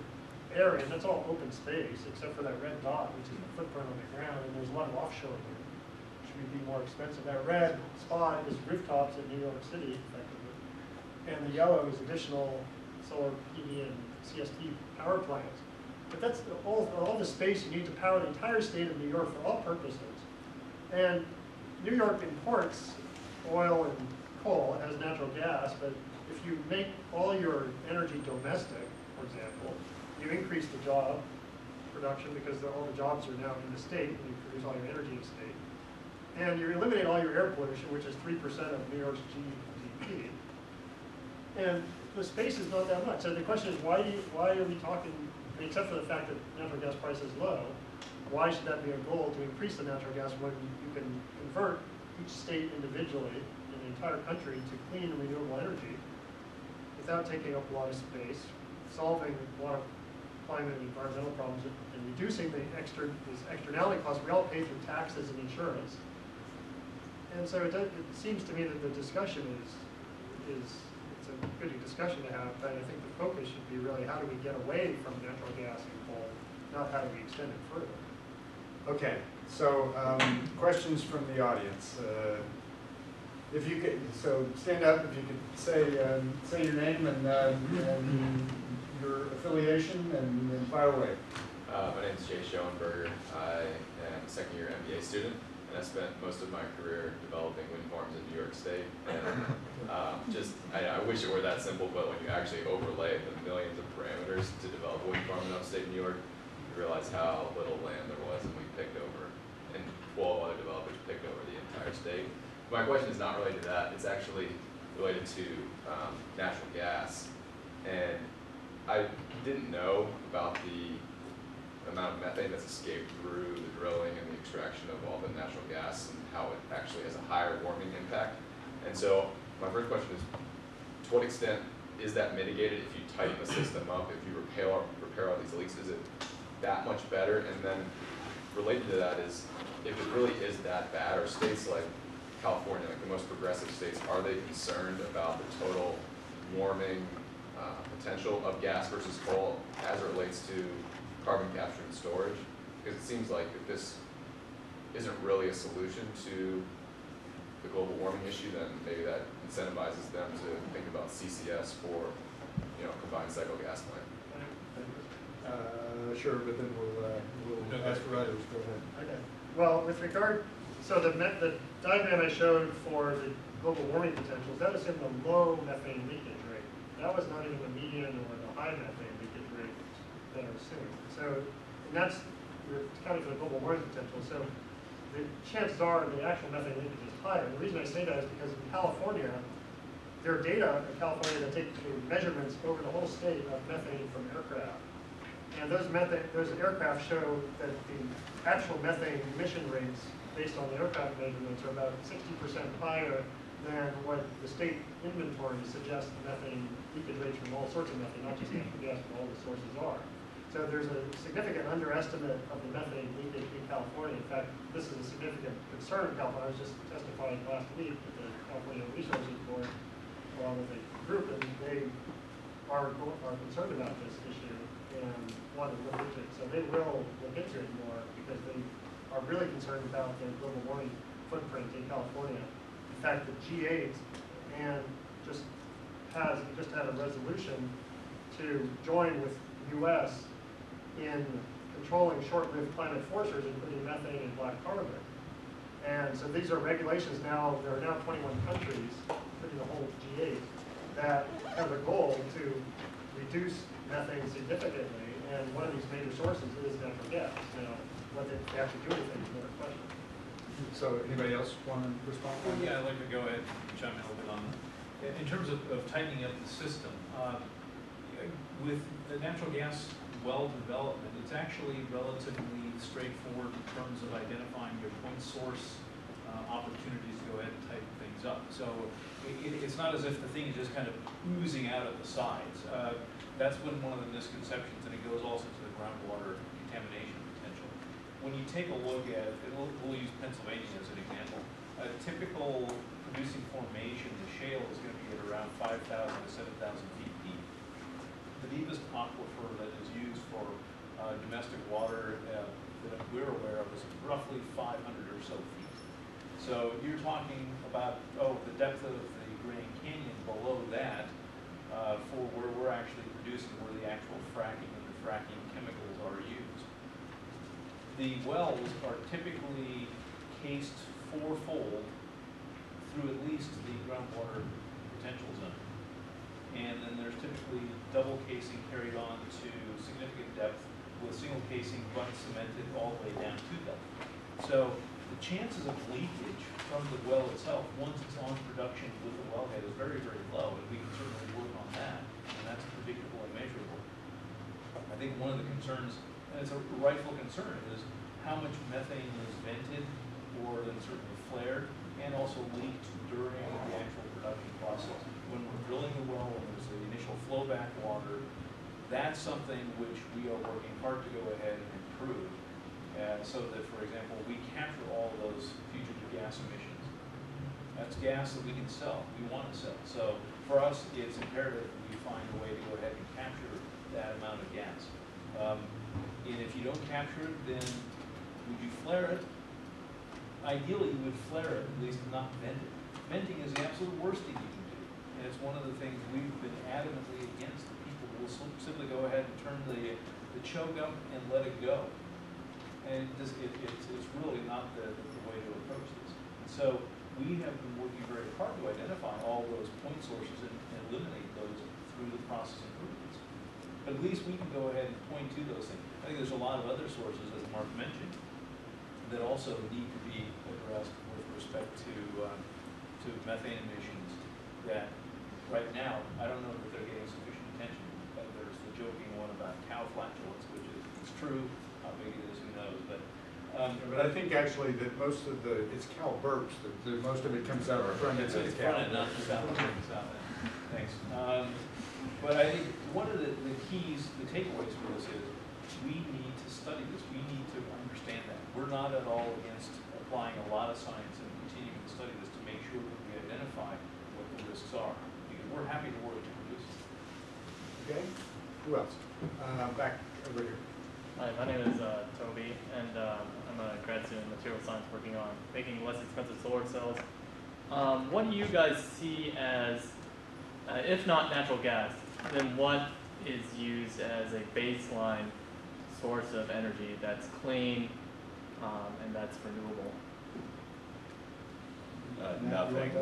area, and that's all open space, except for that red dot, which is the footprint on the ground, and there's a lot of offshore wind, which would be more expensive. That red spot is rooftops in New York City, effectively. And the yellow is additional solar PV and CST power plants. But that's all the space you need to power the entire state of New York for all purposes. And New York imports oil and coal, it has natural gas, but if you make all your energy domestic, for example, you increase the job production because all the jobs are now in the state, and you produce all your energy in the state. And you eliminate all your air pollution, which is 3% of New York's GDP. And the space is not that much. So the question is, why are we talking, except for the fact that natural gas price is low, why should that be a goal to increase the natural gas when you can convert each state individually in the entire country to clean and renewable energy without taking up a lot of space, solving a lot of climate and environmental problems, and reducing this externality costs we all pay through taxes and insurance. And so it seems to me that the discussion it's a good discussion to have, but I think the focus should be really how do we get away from natural gas and coal, not how do we extend it further. Okay, so questions from the audience. If you could, so stand up. If you could say your name and your affiliation, and fire away. My name is Jay Schoenberger. I am a second-year MBA student, and I spent most of my career developing wind farms in New York State. And I wish it were that simple, but when you actually overlay the millions of parameters to develop a wind farm in upstate New York, you realize how little land there was, and we picked over, and 12 other developers picked over the entire state. My question is not related to that. It's actually related to natural gas. And I didn't know about the amount of methane that's escaped through the drilling and the extraction of all the natural gas and how it actually has a higher warming impact. And so my first question is, to what extent is that mitigated if you tighten the system up, if you repair all these leaks? Is it that much better? And then related to that is, if it really is that bad, are states like California, like the most progressive states, are they concerned about the total warming potential of gas versus coal as it relates to carbon capture and storage? Because it seems like if this isn't really a solution to the global warming issue, then maybe that incentivizes them to think about CCS for, combined cycle gas plant. Sure, but then we'll ask for others. Go ahead. Okay. Well, with regard, so the diagram I showed for the global warming potentials, that assumed a low methane leakage rate. That was not even the median or the high methane leakage rate that are assumed. So, and that's, we're accounting for the global warming potential. So the chances are the actual methane leakage is higher. The reason I say that is because in California, there are data in California that take measurements over the whole state of methane from aircraft. And those aircraft show that the actual methane emission rates based on the aircraft measurements are about 60% higher than what the state inventory suggests the methane leakage rates from all sorts of methane, not just natural gas, but all the sources are. So So there's a significant underestimate of the methane leakage in California. In fact, this is a significant concern in California. I was just testifying last week at the California Resources Board along with a group, and they are concerned about this issue and want to look into it. So they will look into it more because they are really concerned about the global warming footprint in California. In fact, the G8 and just had a resolution to join with the U.S. in controlling short-lived climate forcers, including methane and black carbon. And so these are regulations now, there are now 21 countries, including the whole G8, that have a goal to reduce methane significantly, and one of these major sources is natural gas. Now, whether they have to do anything is another question. So anybody else want to respond? Well, yeah, I'd like to go ahead and chime in a little bit on that. In terms of tightening up the system, with the natural gas well development, it's actually relatively straightforward in terms of identifying your point source opportunities to go ahead and tighten things up. So it's not as if the thing is just kind of oozing out of the sides. That's been one of the misconceptions, and it goes also to the groundwater contamination potential. When you take a look at it, we'll use Pennsylvania as an example. A typical producing formation, the shale, is going to be at around 5,000 to 7,000 feet deep. The deepest aquifer that is used for domestic water that we're aware of is roughly 500 or so feet. So you're talking about, the depth of the Grand Canyon below that for where we're actually producing, where the actual fracking and the fracking chemicals are used. The wells are typically cased fourfold through at least the groundwater potential zone. And then there's typically double casing carried on to significant depth with single casing but cemented all the way down to depth. So the chances of leakage from the well itself, once it's on production with the wellhead, is very, very low, and we can certainly work on that, and that's predictable and measurable. I think one of the concerns, and it's a rightful concern, is how much methane is vented or then certainly flared and also leaked during the actual production process. When we're drilling the well, when there's the initial flowback water, that's something which we are working hard to go ahead and improve, so that, for example, we capture all of those fugitive gas emissions. That's gas that we can sell, we want to sell. So for us, it's imperative that we find a way to go ahead and capture that amount of gas. And if you don't capture it, then would you flare it? Ideally, you would flare it, at least not vent it. Venting is the absolute worst thing you can do. And it's one of the things we've been adamantly against. That people will simply go ahead and turn the choke up and let it go. And it's really not the way to approach this. And so we have been working very hard to identify all those point sources and eliminate those through the process improvements. But at least we can go ahead and point to those things. I think there's a lot of other sources, as Mark mentioned, that also need to be addressed with respect to methane emissions that right now, I don't know that they're getting sufficient attention. There's the joking one about cow flatulence, which is it's true. How big it is, who knows? But I think actually that most of it's cow burps, that most of it comes out of the front end of the cow. Front end, not the south end. Thanks. But I think one of the keys, the takeaways for this is we need to study this. We need to understand that. We're not at all against applying a lot of science and continuing to study this to make sure that we identify what the risks are. Because we're happy to work to reduce it. Okay. Who else? Back over here. Hi, my name is Toby, and I'm a grad student in material science working on making less expensive solar cells. What do you guys see as, if not natural gas, then what is used as a baseline source of energy that's clean and that's renewable? Nothing.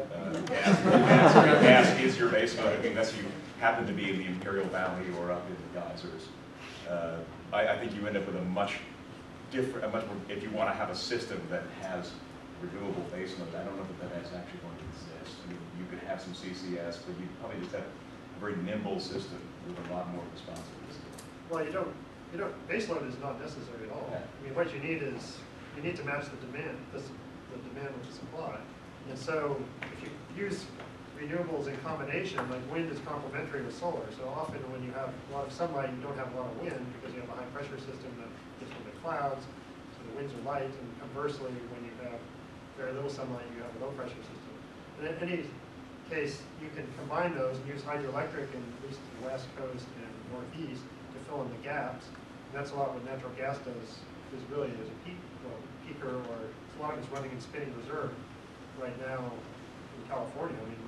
Gas is your base load, unless you happen to be in the Imperial Valley or up in the geysers. I think you end up with a much more, if you want to have a system that has renewable base load, I don't know that is actually going to exist. I mean, you could have some CCS, but you probably just have a very nimble system with a lot more responsiveness. Well, base load is not necessary at all. Yeah. I mean, what you need is, you need to match the demand, the demand with the supply. And so if you use renewables in combination, like wind is complementary with solar. So often when you have a lot of sunlight, you don't have a lot of wind because you have a high pressure system that gets from the clouds. So the winds are light, and conversely, when you have very little sunlight, you have a low pressure system. And in any case, you can combine those and use hydroelectric in at least the west coast and northeast to fill in the gaps. And that's a lot what natural gas does, is really as a peaker, or a lot of it's running in spinning reserve right now in California. I mean,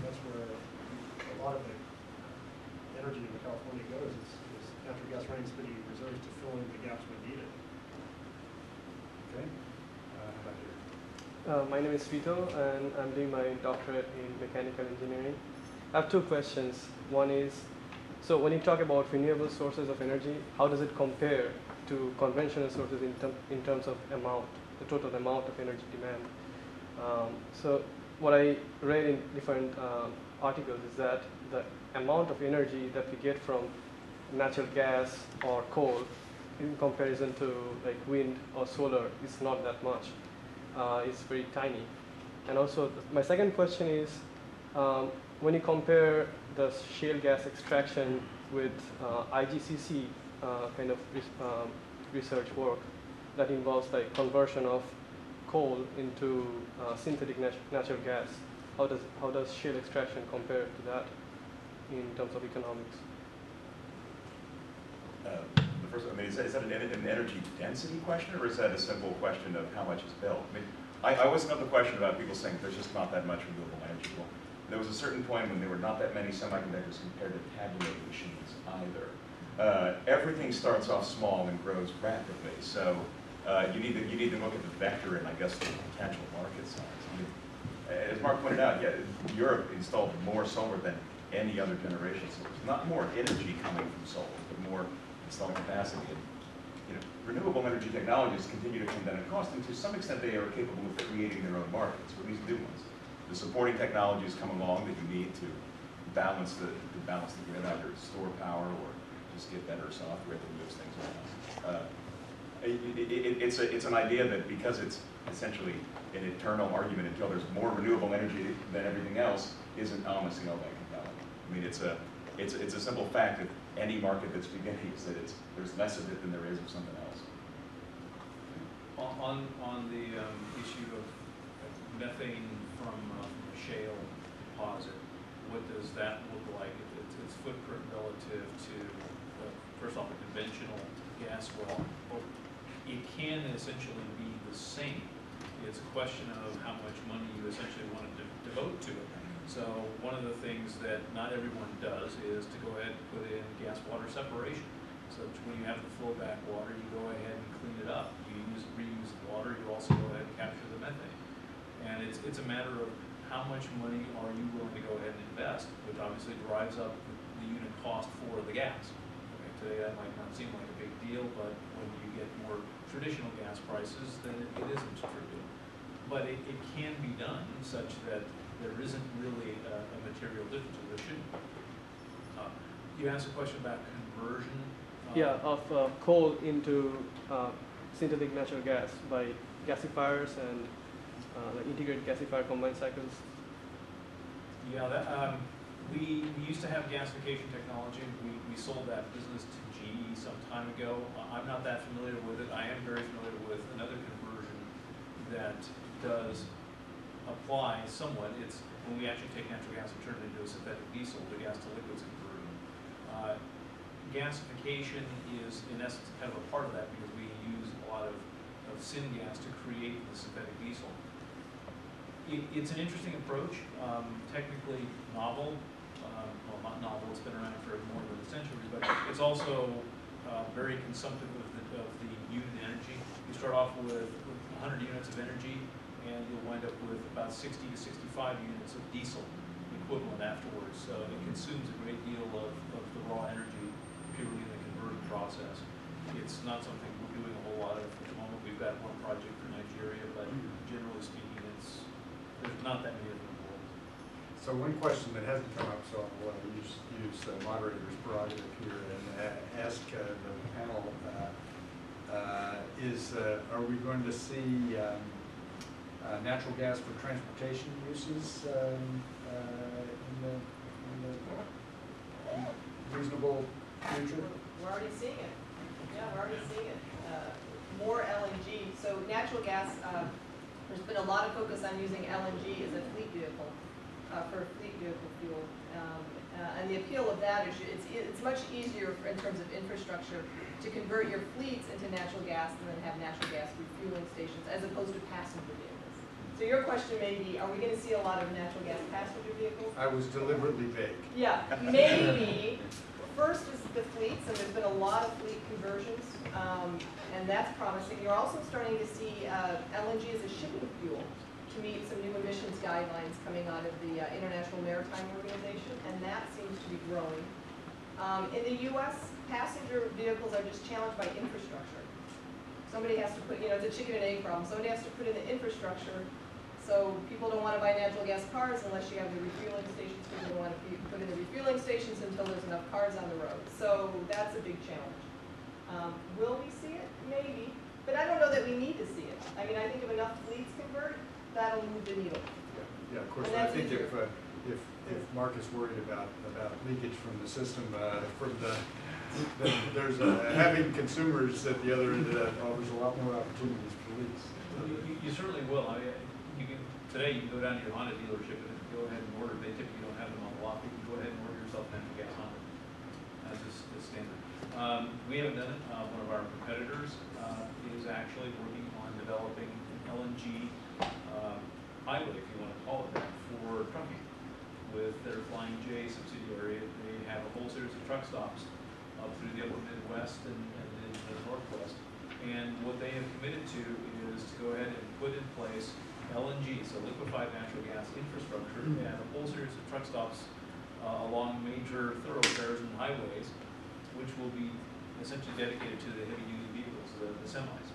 that's where a lot of the energy in California goes, is natural gas running spinning reserves to fill in the gaps when needed. Okay. How about you? My name is Vito, and I'm doing my doctorate in mechanical engineering. I have two questions. One is, so when you talk about renewable sources of energy, how does it compare to conventional sources in terms of amount, the total amount of energy demand? So what I read in different articles is that the amount of energy that we get from natural gas or coal in comparison to like wind or solar is not that much. It's very tiny. And also my second question is, when you compare the shale gas extraction with IGCC kind of research work that involves like conversion of coal into synthetic natural gas, how does shale extraction compare to that in terms of economics? The first, I mean, is that an energy density question, or is that a simple question of how much is built? I mean, I wasn't up the question about people saying there's just not that much renewable energy. Well, there was a certain point when there were not that many semiconductors compared to tabulating machines either. Everything starts off small and grows rapidly, so you need to look at the vector and I guess the potential market size. I mean, as Mark pointed out, yeah, Europe installed more solar than any other generation, so there's not more energy coming from solar, but more installing capacity. And, you know, renewable energy technologies continue to come down in cost, and to some extent they are capable of creating their own markets, or at least new ones. The supporting technologies come along that you need to balance the grid, either store power or just get better software that moves things around. It's an idea that because it's essentially an eternal argument until there's more renewable energy than everything else isn't honestly all that compelling. I mean, it's a simple fact of any market that's beginning is that there's less of it than there is of something else. On the issue of methane from a shale deposit, what does that look like? Its footprint relative to, first off, a conventional gas well. It can essentially be the same. It's a question of how much money you essentially want to devote to it. So one of the things that not everyone does is to go ahead and put in gas water separation. So when you have the flow back water, you go ahead and clean it up. You reuse the water, you also go ahead and capture the methane. And it's a matter of how much money are you willing to go ahead and invest, which obviously drives up the unit cost for the gas. Okay, today that might not seem like a big deal, but when you get more traditional gas prices, then it isn't trivial. But it can be done such that there isn't really a material difference, or there shouldn't be. You asked a question about conversion. Yeah, of coal into synthetic natural gas by gasifiers and like integrated gasifier combined cycles. Yeah, that, we used to have gasification technology. We sold that business to GE some time ago. I'm not that familiar with it. I am very familiar with another conversion that does apply somewhat. It's when we actually take natural gas and turn it into a synthetic diesel, the gas to liquids conversion. Gasification is in essence kind of a part of that because we use a lot of syngas to create the synthetic diesel. It's an interesting approach, technically novel. Well, not novel, it's been around for more than a century, but it's also very consumptive of the unit energy. You start off with 100 units of energy, and you'll wind up with about 60 to 65 units of diesel equivalent afterwards. So it consumes a great deal of the raw energy purely in the conversion process. It's not something we're doing a whole lot of at the moment. We've got one project for Nigeria, but generally speaking, there's not that many of them in the world. So one question that hasn't come up, so I want to use the moderator's prerogative here and ask the panel, are we going to see natural gas for transportation uses in the reasonable future? We're already seeing it. Yeah, we're already seeing it. More LNG. So natural gas, there's been a lot of focus on using LNG as a fleet vehicle, for fleet vehicle fuel. And the appeal of that is it's much easier in terms of infrastructure to convert your fleets into natural gas than have natural gas refueling stations as opposed to passenger vehicles. So your question may be, are we going to see a lot of natural gas passenger vehicles? I was deliberately vague. Yeah, maybe. First is the fleets, and there's been a lot of fleet conversions, and that's promising. You're also starting to see LNG as a shipping fuel to meet some new emissions guidelines coming out of the International Maritime Organization, and that seems to be growing. In the U.S., passenger vehicles are just challenged by infrastructure. Somebody has to put, it's a chicken and egg problem. Somebody has to put in the infrastructure. So people don't want to buy natural gas cars unless you have the refueling stations. People don't want to put in the refueling stations until there's enough cars on the road. So that's a big challenge. Will we see it? Maybe. But I don't know that we need to see it. I mean, I think if enough fleets convert, that'll move the needle. Yeah, of course. And I that's think easier. if Mark is worried about leakage from the system, there's having consumers at the other end of that offers a lot more opportunities for leaks. You certainly will. I mean, today you can go down to your Honda dealership and go ahead and order. They typically don't have them on the lot. You can go ahead and order yourself a natural gas Honda. That's just standard. We haven't done it. One of our competitors is actually working on developing an LNG highway, if you want to call it that, for trucking. With their Flying J subsidiary, they have a whole series of truck stops up through the upper Midwest and in the Northwest. And what they have committed to is to go ahead and put in place LNG, so liquefied natural gas infrastructure, and a whole series of truck stops along major thoroughfares and highways, which will be essentially dedicated to the heavy-duty vehicles, the semis,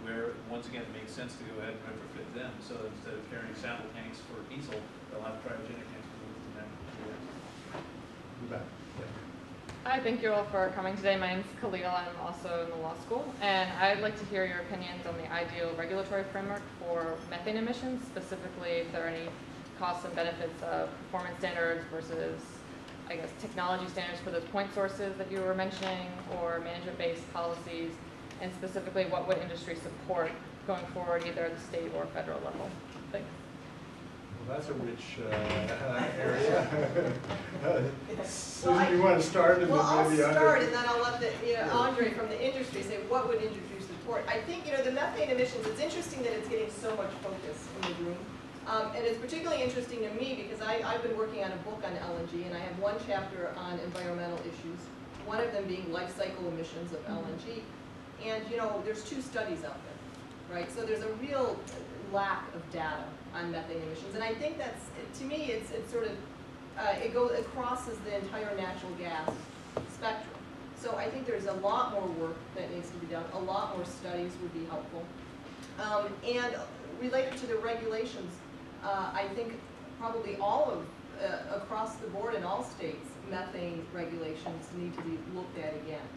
where, once again, it makes sense to go ahead and retrofit them. So instead of carrying sample tanks for diesel, they'll have cryogenic tanks for natural gas. You bet. Hi, thank you all for coming today. My name is Khalil. I'm also in the law school, and I'd like to hear your opinions on the ideal regulatory framework for methane emissions, specifically if there are any costs and benefits of performance standards versus, I guess, technology standards for those point sources that you were mentioning, or management-based policies, and specifically what would industry support going forward, either at the state or federal level? Thanks. Well, that's a rich area. Susan, you want to start? And Well, then I'll maybe start, Andre? and then I'll let Andre from the industry say what would industry support. I think the methane emissions. It's interesting that it's getting so much focus in the room, and it's particularly interesting to me because I've been working on a book on LNG, and I have one chapter on environmental issues. One of them being life cycle emissions of LNG, and there's 2 studies out there, right? So there's a real lack of data on methane emissions, and I think that's, to me, it's sort of it crosses the entire natural gas spectrum. So I think there's a lot more work that needs to be done. A lot more studies would be helpful. And related to the regulations, I think probably all of across the board in all states, methane regulations need to be looked at again,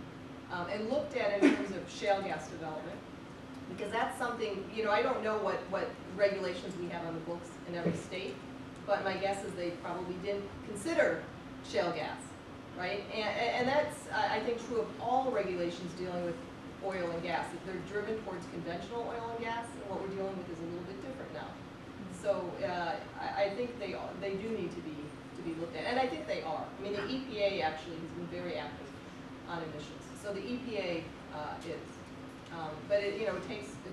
and looked at in terms of shale gas development. Because that's something, I don't know what regulations we have on the books in every state, but my guess is they probably didn't consider shale gas, right? And that's, I think, true of all regulations dealing with oil and gas. If they're driven towards conventional oil and gas, and what we're dealing with is a little bit different now. So I think they do need to be looked at, and I think they are. I mean, the EPA actually has been very active on emissions. So the EPA is. But it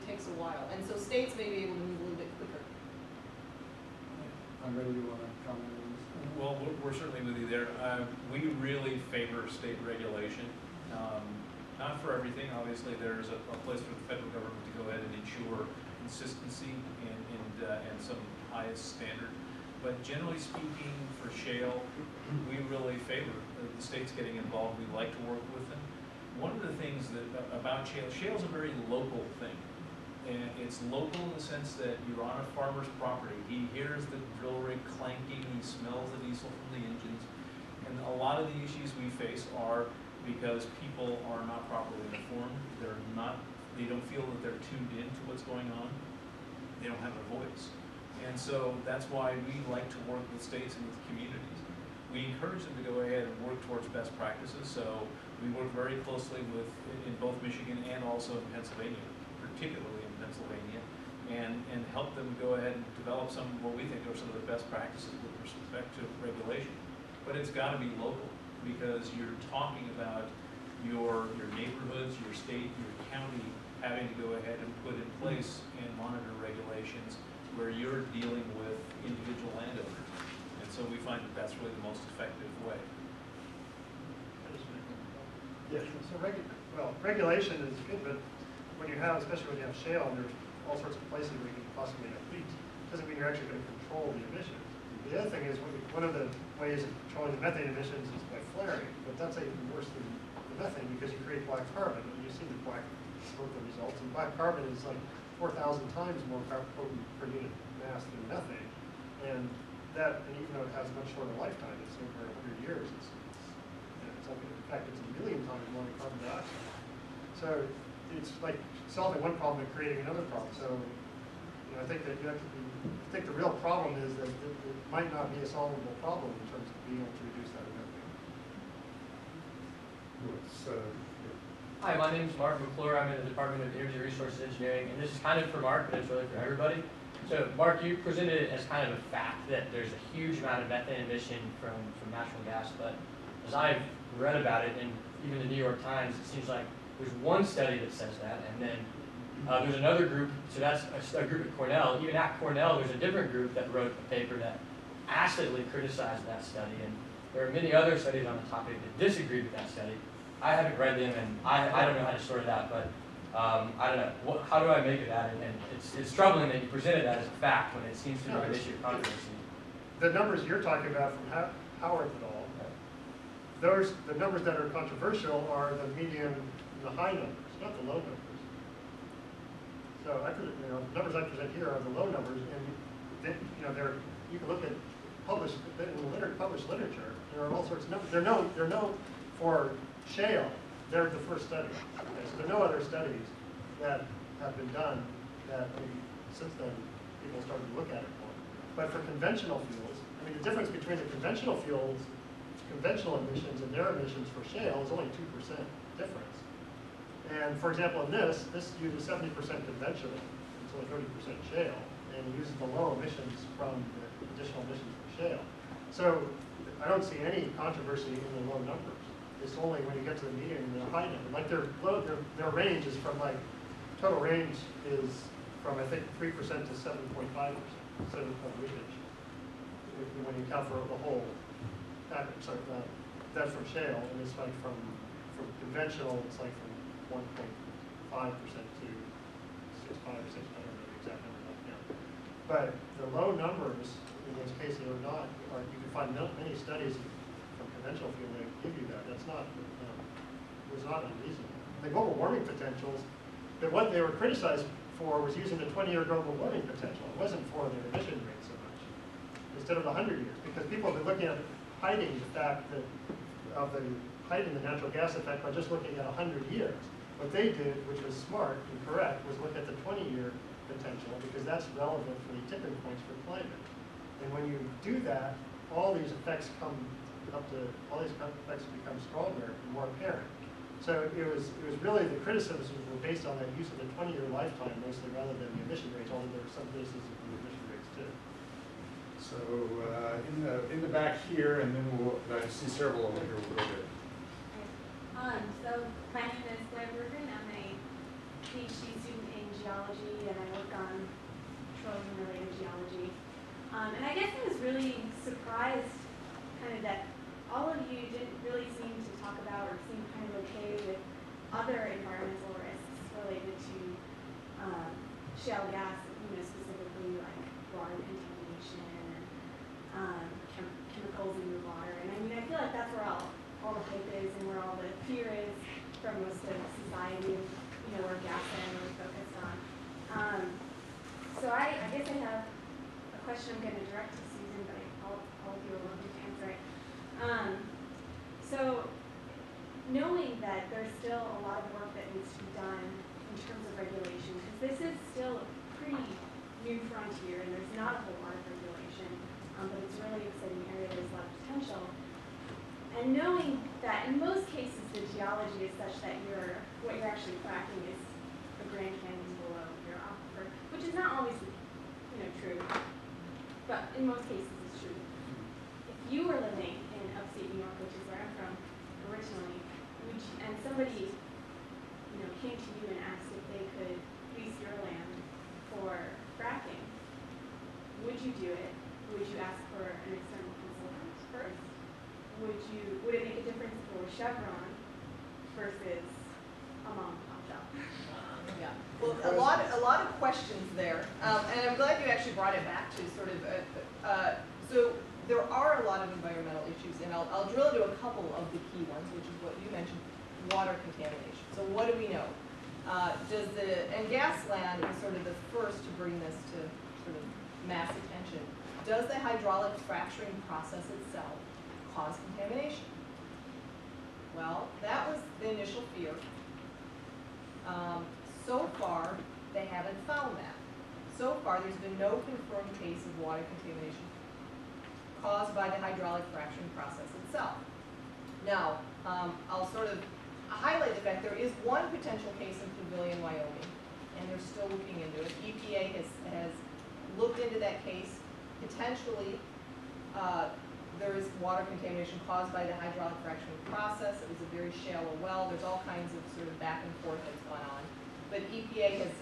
takes a while, and so states may be able to move a little bit quicker. Andre, you want to comment on this? Well, we're certainly with you there. We really favor state regulation. Not for everything. Obviously, there's a place for the federal government to go ahead and ensure consistency and some highest standard. But generally speaking, for shale, we really favor the states getting involved. We like to work with them. One of the things about shale's a very local thing. And it's local in the sense that you're on a farmer's property. He hears the drill rig clanking, he smells the diesel from the engines. And a lot of the issues we face are because people are not properly informed. They don't feel that they're tuned in to what's going on. they don't have a voice. And so that's why we like to work with states and with communities. We encourage them to go ahead and work towards best practices. So we work very closely with, in both Michigan and also in Pennsylvania, particularly in Pennsylvania, and help them go ahead and develop some of what we think are some of the best practices with respect to regulation. But it's got to be local, because you're talking about your neighborhoods, your state, your county having to go ahead and put in place and monitor regulations where you're dealing with individual landowners. And so we find that that's really the most effective way. Yeah, so regulation is good, but when you have, especially when you have shale, there's all sorts of places where you can possibly have leaks. Doesn't mean you're actually going to control the emissions. The other thing is, one of the ways of controlling the methane emissions is by flaring, but that's even worse than the methane because you create black carbon, and you see the black smoke that results. And black carbon is like 4,000 times more carbon potent per unit mass than methane, and even though it has a much shorter lifetime, it's over 100 years. It's like, in fact, it's a million times more than carbon dioxide. So it's like solving one problem and creating another problem. So I think that you have to be. I think the real problem is that it might not be a solvable problem in terms of being able to reduce that methane. Hi, my name is Mark McClure. I'm in the Department of Energy Resources Engineering, and this is kind of for Mark, but it's really for everybody. So, Mark, you presented it as kind of a fact that there's a huge amount of methane emission from natural gas, but as I've read about it, and even the New York Times, it seems like there's one study that says that, and then there's another group, so that's a group at Cornell. Even at Cornell, there's a different group that wrote a paper that acidly criticized that study, and there are many other studies on the topic that disagree with that study. I haven't read them, and I don't know how to sort it out, but I don't know. How do I make of that? And it's troubling that you presented that as a fact when it seems to be an issue of controversy. The numbers you're talking about from Howard et al., the numbers that are controversial are the medium and the high numbers, not the low numbers. So the numbers I present here are the low numbers, and then, you can look at published literature. There are all sorts of numbers. They're known for shale. They're the first study. Okay, so there are no other studies that have been done that since then people started to look at it more. But for conventional fuels, the difference between the conventional fuels, conventional emissions, and their emissions for shale is only 2% difference. And for example, in this uses 70% conventional, it's only 30% shale, and it uses the low emissions from the additional emissions from shale. So I don't see any controversy in the low numbers. It's only when you get to the medium and the high number. Like their range is from total range is from I think 3% to 7.5% of leakage. When you account for the whole package, so that's from shale, and it's like from conventional, it's like from 1.5% to 6.5 or 6, I don't know the exact number right now. But the low numbers in those cases are not, or you can find many studies from conventional fuel that give you that. That's not, was not unreasonable. The global warming potentials, that what they were criticized for was using the 20-year global warming potential. It wasn't for their emission rate so much, instead of the 100 years, because people have been looking at hiding the fact that hiding the natural gas effect by just looking at 100 years. What they did, which was smart and correct, was look at the 20-year potential because that's relevant for the tipping points for climate. And when you do that, all these effects become stronger and more apparent. So it was really the criticisms were based on that use of the 20-year lifetime mostly rather than the emission rates, although there were some criticisms of the emission rates too. So in the back here, and then I see several over here. We'll go there. So my name is Glenn Bergen. I'm a PhD student in geology, and I work on petroleum-related geology. And I guess I was really surprised kind of that all of you didn't really seem to talk about or seem kind of okay with other environmental risks related to shale gas, specifically like water contamination and chemicals in the water. And I feel like that's where all the hype is and where all the fear is from most of society, where gas is really focused on. So I guess I have a question I'm going to direct to Susan, but all of you are welcome to answer it. So knowing that there's still a lot of work that needs to be done in terms of regulation, because this is still a pretty new frontier, and there's not a whole lot of regulation, but it's a really exciting area. There's a lot of potential. And knowing that in most cases the geology is such that what you're actually fracking is a Grand Canyon below your aquifer, which is not always true, but in most cases it's true. If you were living in upstate New York, which is where I'm from originally, and somebody came to you and asked if they could lease your land for fracking, would you do it? Would you ask for an external consultant first? Would it make a difference for Chevron versus a mom and pop shop? Yeah, well, a lot of questions there, and I'm glad you actually brought it back to sort of, so there are a lot of environmental issues, and I'll drill into a couple of the key ones, which is what you mentioned, water contamination. So what do we know? And Gasland was sort of the first to bring this to sort of mass attention. Does the hydraulic fracturing process itself cause contamination? Well, that was the initial fear. So far, they haven't found that. So far, there's been no confirmed case of water contamination caused by the hydraulic fracturing process itself. Now, I'll sort of highlight the fact there is one potential case in Pavilion, Wyoming, and they're still looking into it. EPA has looked into that case. Potentially, there is water contamination caused by the hydraulic fracturing process. It was a very shallow well. There's all kinds of sort of back and forth that's gone on. But EPA has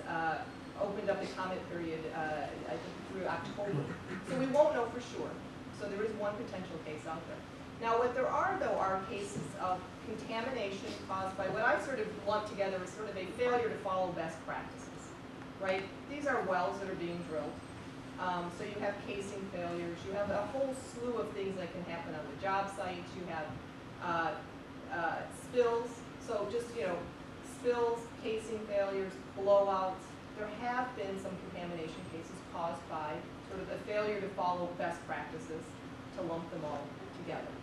opened up the comment period, I think, through October. So we won't know for sure. So there is one potential case out there. Now, what there are, though, are cases of contamination caused by what I sort of lump together as sort of a failure to follow best practices, right? These are wells that are being drilled. So you have casing failures. You have a whole slew of things that can happen on the job sites. You have spills. So just, spills, casing failures, blowouts. There have been some contamination cases caused by sort of a failure to follow best practices, to lump them all together.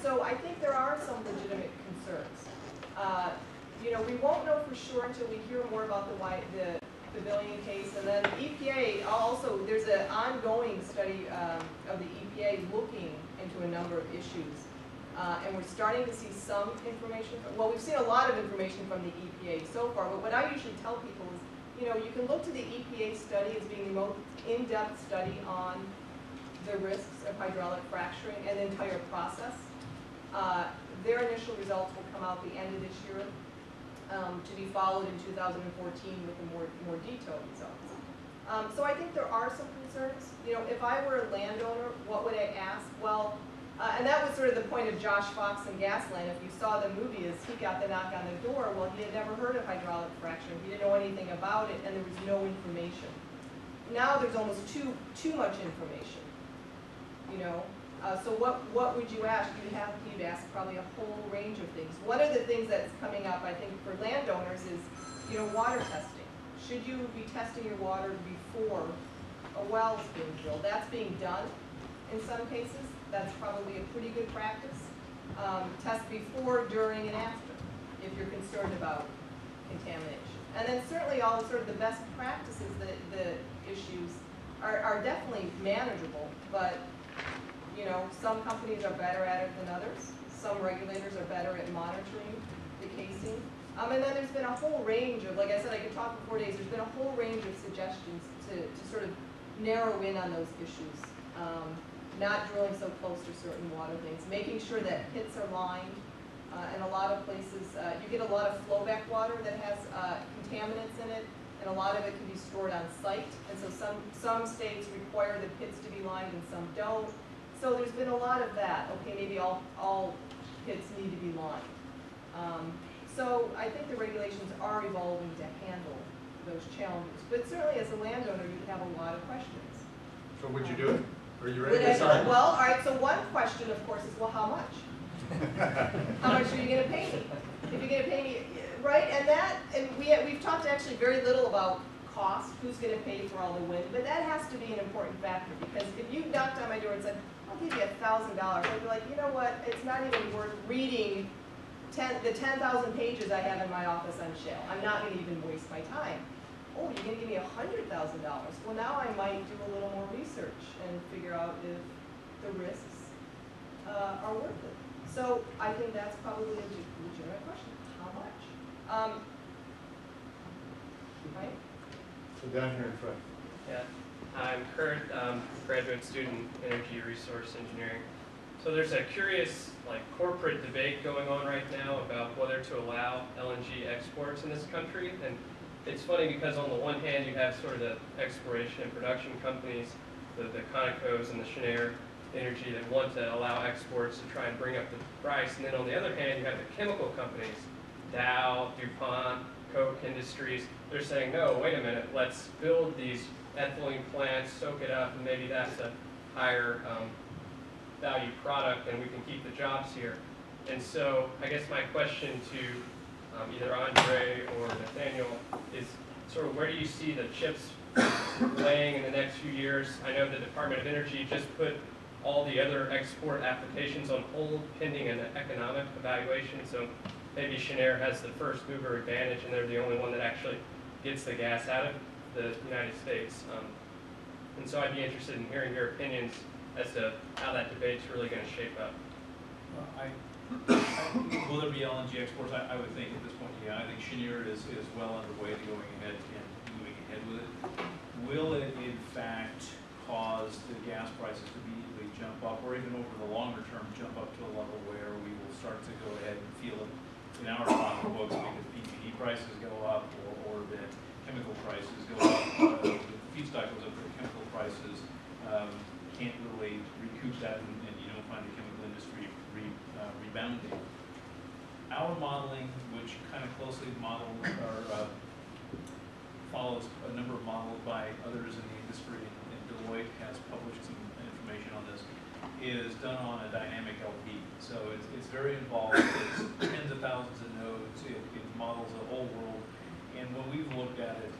So I think there are some legitimate concerns. We won't know for sure until we hear more about the Pavilion case, and then EPA also, there's an ongoing study of the EPA looking into a number of issues, and we're starting to see some information. Well, we've seen a lot of information from the EPA so far, but what I usually tell people is, you can look to the EPA study as being the most in-depth study on the risks of hydraulic fracturing and the entire process. Their initial results will come out the end of this year, to be followed in 2014 with the more detailed results. So I think there are some concerns. If I were a landowner, what would I ask? Well, and that was sort of the point of Josh Fox and Gasland. If you saw the movie, is he got the knock on the door. Well, he had never heard of hydraulic fracturing. He didn't know anything about it, and there was no information. Now there's almost too much information. So what would you ask? You'd ask probably a whole range of things. One of the things that's coming up, I think, for landowners is, water testing. Should you be testing your water before a well is being drilled? That's being done in some cases. That's probably a pretty good practice. Test before, during, and after if you're concerned about contamination. And then certainly all the sort of the best practices, the issues are definitely manageable, but some companies are better at it than others. Some regulators are better at monitoring the casing. And then there's been a whole range of, like I said, I could talk for 4 days, there's been a whole range of suggestions to sort of narrow in on those issues. Not drilling so close to certain water things, making sure that pits are lined. In a lot of places, you get a lot of flowback water that has contaminants in it, and a lot of it can be stored on site. And so some states require the pits to be lined and some don't. So there's been a lot of that. Okay, maybe all pits need to be lined. So I think the regulations are evolving to handle those challenges. But certainly as a landowner, you'd have a lot of questions. So would you do it? Are you ready to sign? Well, all right, so one question, of course, is, well, how much? How much are you going to pay me? If you're going to pay me, right? And we've talked actually very little about cost, who's going to pay for all the wind, but that has to be an important factor, because if you knocked on my door and said, I'll give you $1,000, I'd be like, you know what, it's not even worth reading the 10,000 pages I have in my office on shale. I'm not going to even waste my time. oh, you're gonna give me $100,000. Well, now I might do a little more research and figure out if the risks are worth it. So I think that's probably a legitimate question. How much? Right? So down here in front. Yeah, I'm current graduate student energy resource engineering. So there's a curious corporate debate going on right now about whether to allow LNG exports in this country. And it's funny because on the one hand you have sort of the exploration and production companies, the Conocos and the Cheniere Energy that want to allow exports to try and bring up the price. And then on the other hand you have the chemical companies, Dow, DuPont, Koch Industries. They're saying, no, wait a minute, let's build these ethylene plants, soak it up, and maybe that's a higher value product and we can keep the jobs here. And so I guess my question to either Andre or Nathaniel is sort of where do you see the chips laying in the next few years? I know the Department of Energy just put all the other export applications on hold pending an economic evaluation. So maybe Cheniere has the first mover advantage and they're the only one that actually gets the gas out of the United States. And so I'd be interested in hearing your opinions as to how that debate's really going to shape up. Will there be LNG exports? I would think at this point, yeah. I think Cheniere is well underway to going ahead and moving ahead with it. Will it in fact cause the gas prices to immediately jump up, or even over the longer term jump up to a level where we will start to go ahead and feel it in our pocketbooks because PPE prices go up or that chemical prices go up, the feedstock goes up, but the chemical prices can't really recoup that, and you don't find the chemical industry rebounding. Our modeling, which kind of closely follows a number of models by others in the industry, and Deloitte has published some information on this, is done on a dynamic LP. So it's very involved. It's tens of thousands of nodes. It models the whole world. And when we've looked at it,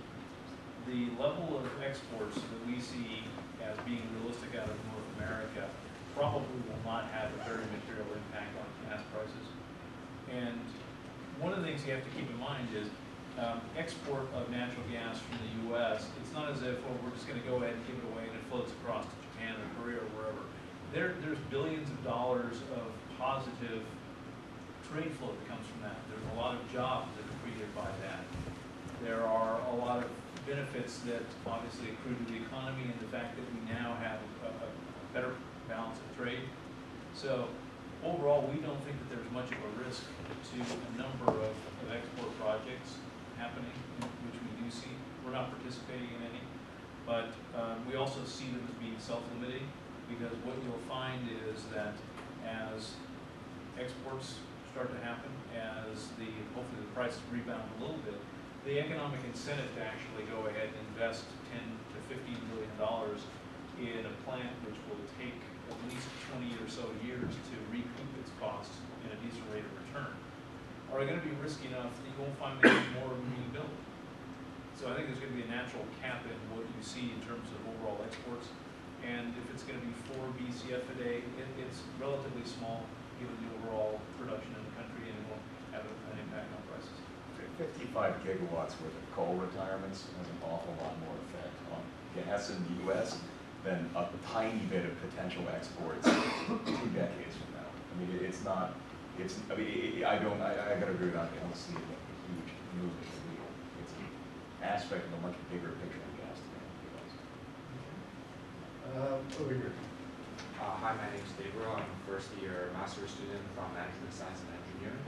the level of exports that we see as being realistic out of North America probably will not have a very material impact on gas prices. And one of the things you have to keep in mind is export of natural gas from the U.S., it's not as if, well, we're just going to go ahead and give it away and it floats across to Japan or Korea or wherever. There's billions of dollars of positive trade flow that comes from that. There's a lot of jobs that are created by that. There are a lot of benefits that obviously accrue to the economy and the fact that we now have a better balance of trade. So overall, we don't think that there's much of a risk to a number of export projects happening, which we do see. We're not participating in any, but we also see them as being self-limiting, because what you'll find is that as exports start to happen, as hopefully the prices rebound a little bit, the economic incentive to actually go ahead and invest $10 to $15 billion in a plant which will take at least 20 or so years to recoup its costs in a decent rate of return are going to be risky enough that you won't find many more of them being built. So I think there's going to be a natural cap in what you see in terms of overall exports. And if it's going to be 4 BCF a day, it's relatively small given the overall production in the country, and it won't have an impact on prices. 55 gigawatts worth of coal retirements has an awful lot more effect on gas in the U.S. than a tiny bit of potential exports 2 decades from now. I mean, I gotta agree with that. I don't see a huge movement in the wheel. It's an aspect of a much bigger picture of gas demand in the U.S. Over here. Hi, my name is Gabriel. I'm a first-year master's student from Management Science and Engineering.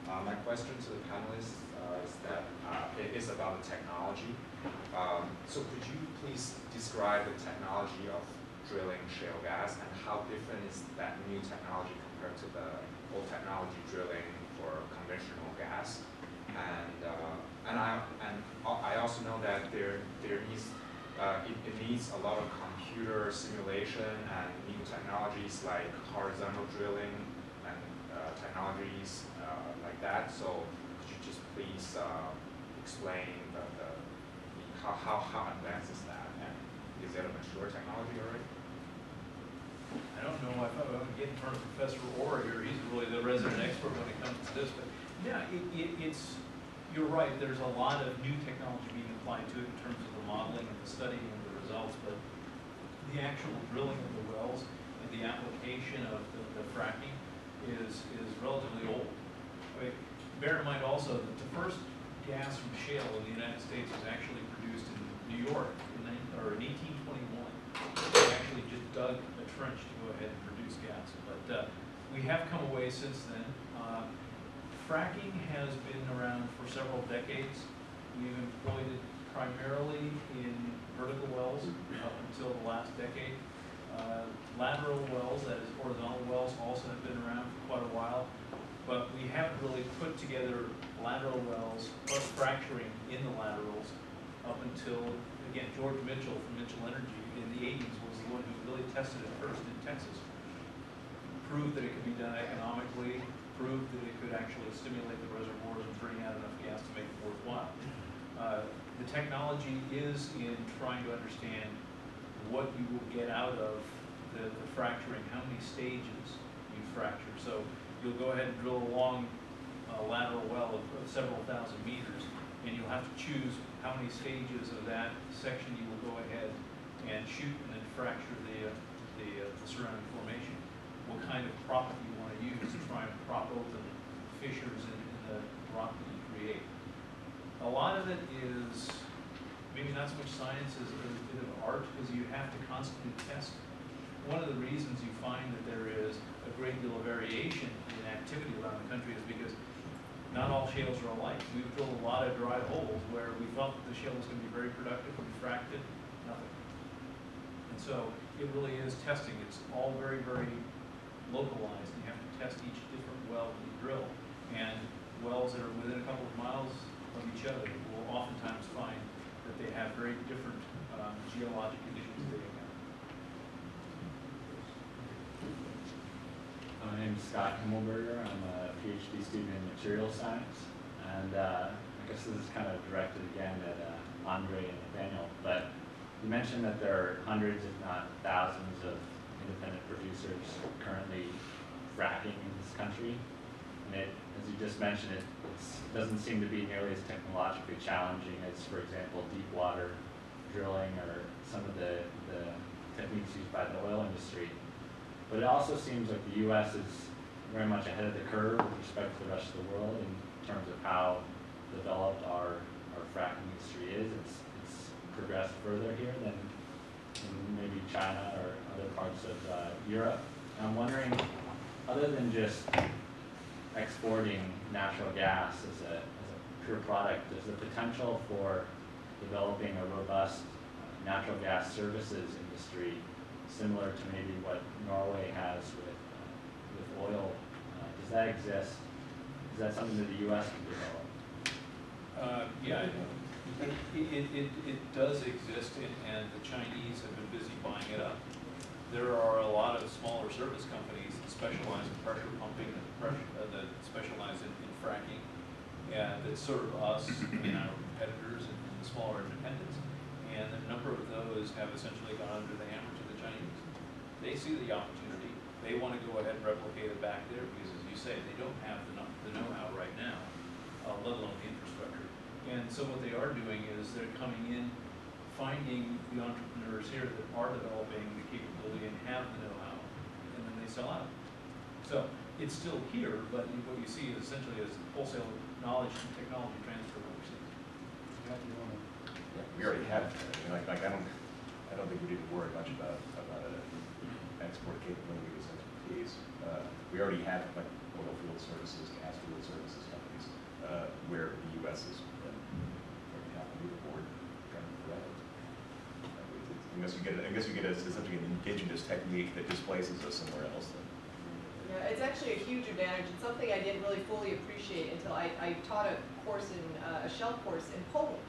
My question to the panelists is that it is about the technology. So could you please describe the technology of drilling shale gas and how different is that new technology compared to the old technology drilling for conventional gas? And I also know that it needs a lot of computer simulation and new technologies like horizontal drilling and technologies like that. So could you just please explain how advanced is that, and is it a mature technology already? I don't know if I would get in front of Professor Orr here. He's really the resident expert when it comes to this. But yeah, you're right. There's a lot of new technology being applied to it in studying the results, but the actual drilling of the wells and the application of the fracking is relatively old. I mean, bear in mind also that the first gas from shale in the United States was actually produced in New York in 1821. They actually just dug a trench to go ahead and produce gas. But we have come away since then. Fracking has been around for several decades. We've employed it primarily in vertical wells up until the last decade. Lateral wells, that is horizontal wells, also have been around for quite a while. But we haven't really put together lateral wells plus fracturing in the laterals up until, again, George Mitchell from Mitchell Energy in the 80s was the one who really tested it first in Texas. Proved that it could be done economically, proved that it could actually stimulate the reservoirs and bring out enough gas to make it worthwhile. The technology is in trying to understand what you will get out of the fracturing, how many stages you fracture. So you'll go ahead and drill a long lateral well of several thousand meters, and you'll have to choose how many stages of that section you will go ahead and shoot and then fracture the surrounding formation. What kind of proppant you want to use to try and prop open fissures in the rock that you create. A lot of it is maybe not so much science as a bit of art, because you have to constantly test. One of the reasons you find that there is a great deal of variation in activity around the country is because not all shales are alike. We've drilled a lot of dry holes where we thought that the shale was going to be very productive, we fracked it, nothing. And so it really is testing. It's all very, very localized. You have to test each different well that you drill. And wells that are within a couple of miles of each other will oftentimes find that they have very different geologic conditions they encounter. My name is Scott Himmelberger. I'm a PhD student in material science. And I guess this is kind of directed again at Andre and Nathaniel. But you mentioned that there are hundreds, if not thousands, of independent producers currently fracking in this country. And it, as you just mentioned, it doesn't seem to be nearly as technologically challenging as, for example, deep water drilling or some of the techniques used by the oil industry. But it also seems like the U.S. is very much ahead of the curve with respect to the rest of the world in terms of how developed our fracking industry is. It's progressed further here than in maybe China or other parts of Europe. And I'm wondering, other than just exporting natural gas as a pure product, is the potential for developing a robust natural gas services industry similar to maybe what Norway has with oil? Does that exist? Is that something that the U.S. can develop? Yeah, it does exist, and the Chinese have been busy buying it up. There are a lot of smaller service companies that specialize in pressure pumping, that specialize in fracking, and that serve us and our competitors and the smaller independents. And a number of those have essentially gone under the hammer to the Chinese. They see the opportunity. They want to go ahead and replicate it back there because, as you say, they don't have the know-how right now, let alone the infrastructure. And so what they are doing is they're coming in, finding the entrepreneurs here that are developing the capability and have the know-how, and then they sell out. So it's still here, but what you see is essentially is wholesale knowledge and technology transfer overseas. We already have, I don't think we need to worry much about export capabilities and expertise. We already have like oil field services, gas field services companies, where the U.S. is very happy to board kind of forever. Unless you get something an indigenous technique that displaces us somewhere else. Then. Yeah, it's actually a huge advantage. It's something I didn't really fully appreciate until I taught a course in a shell course in Poland.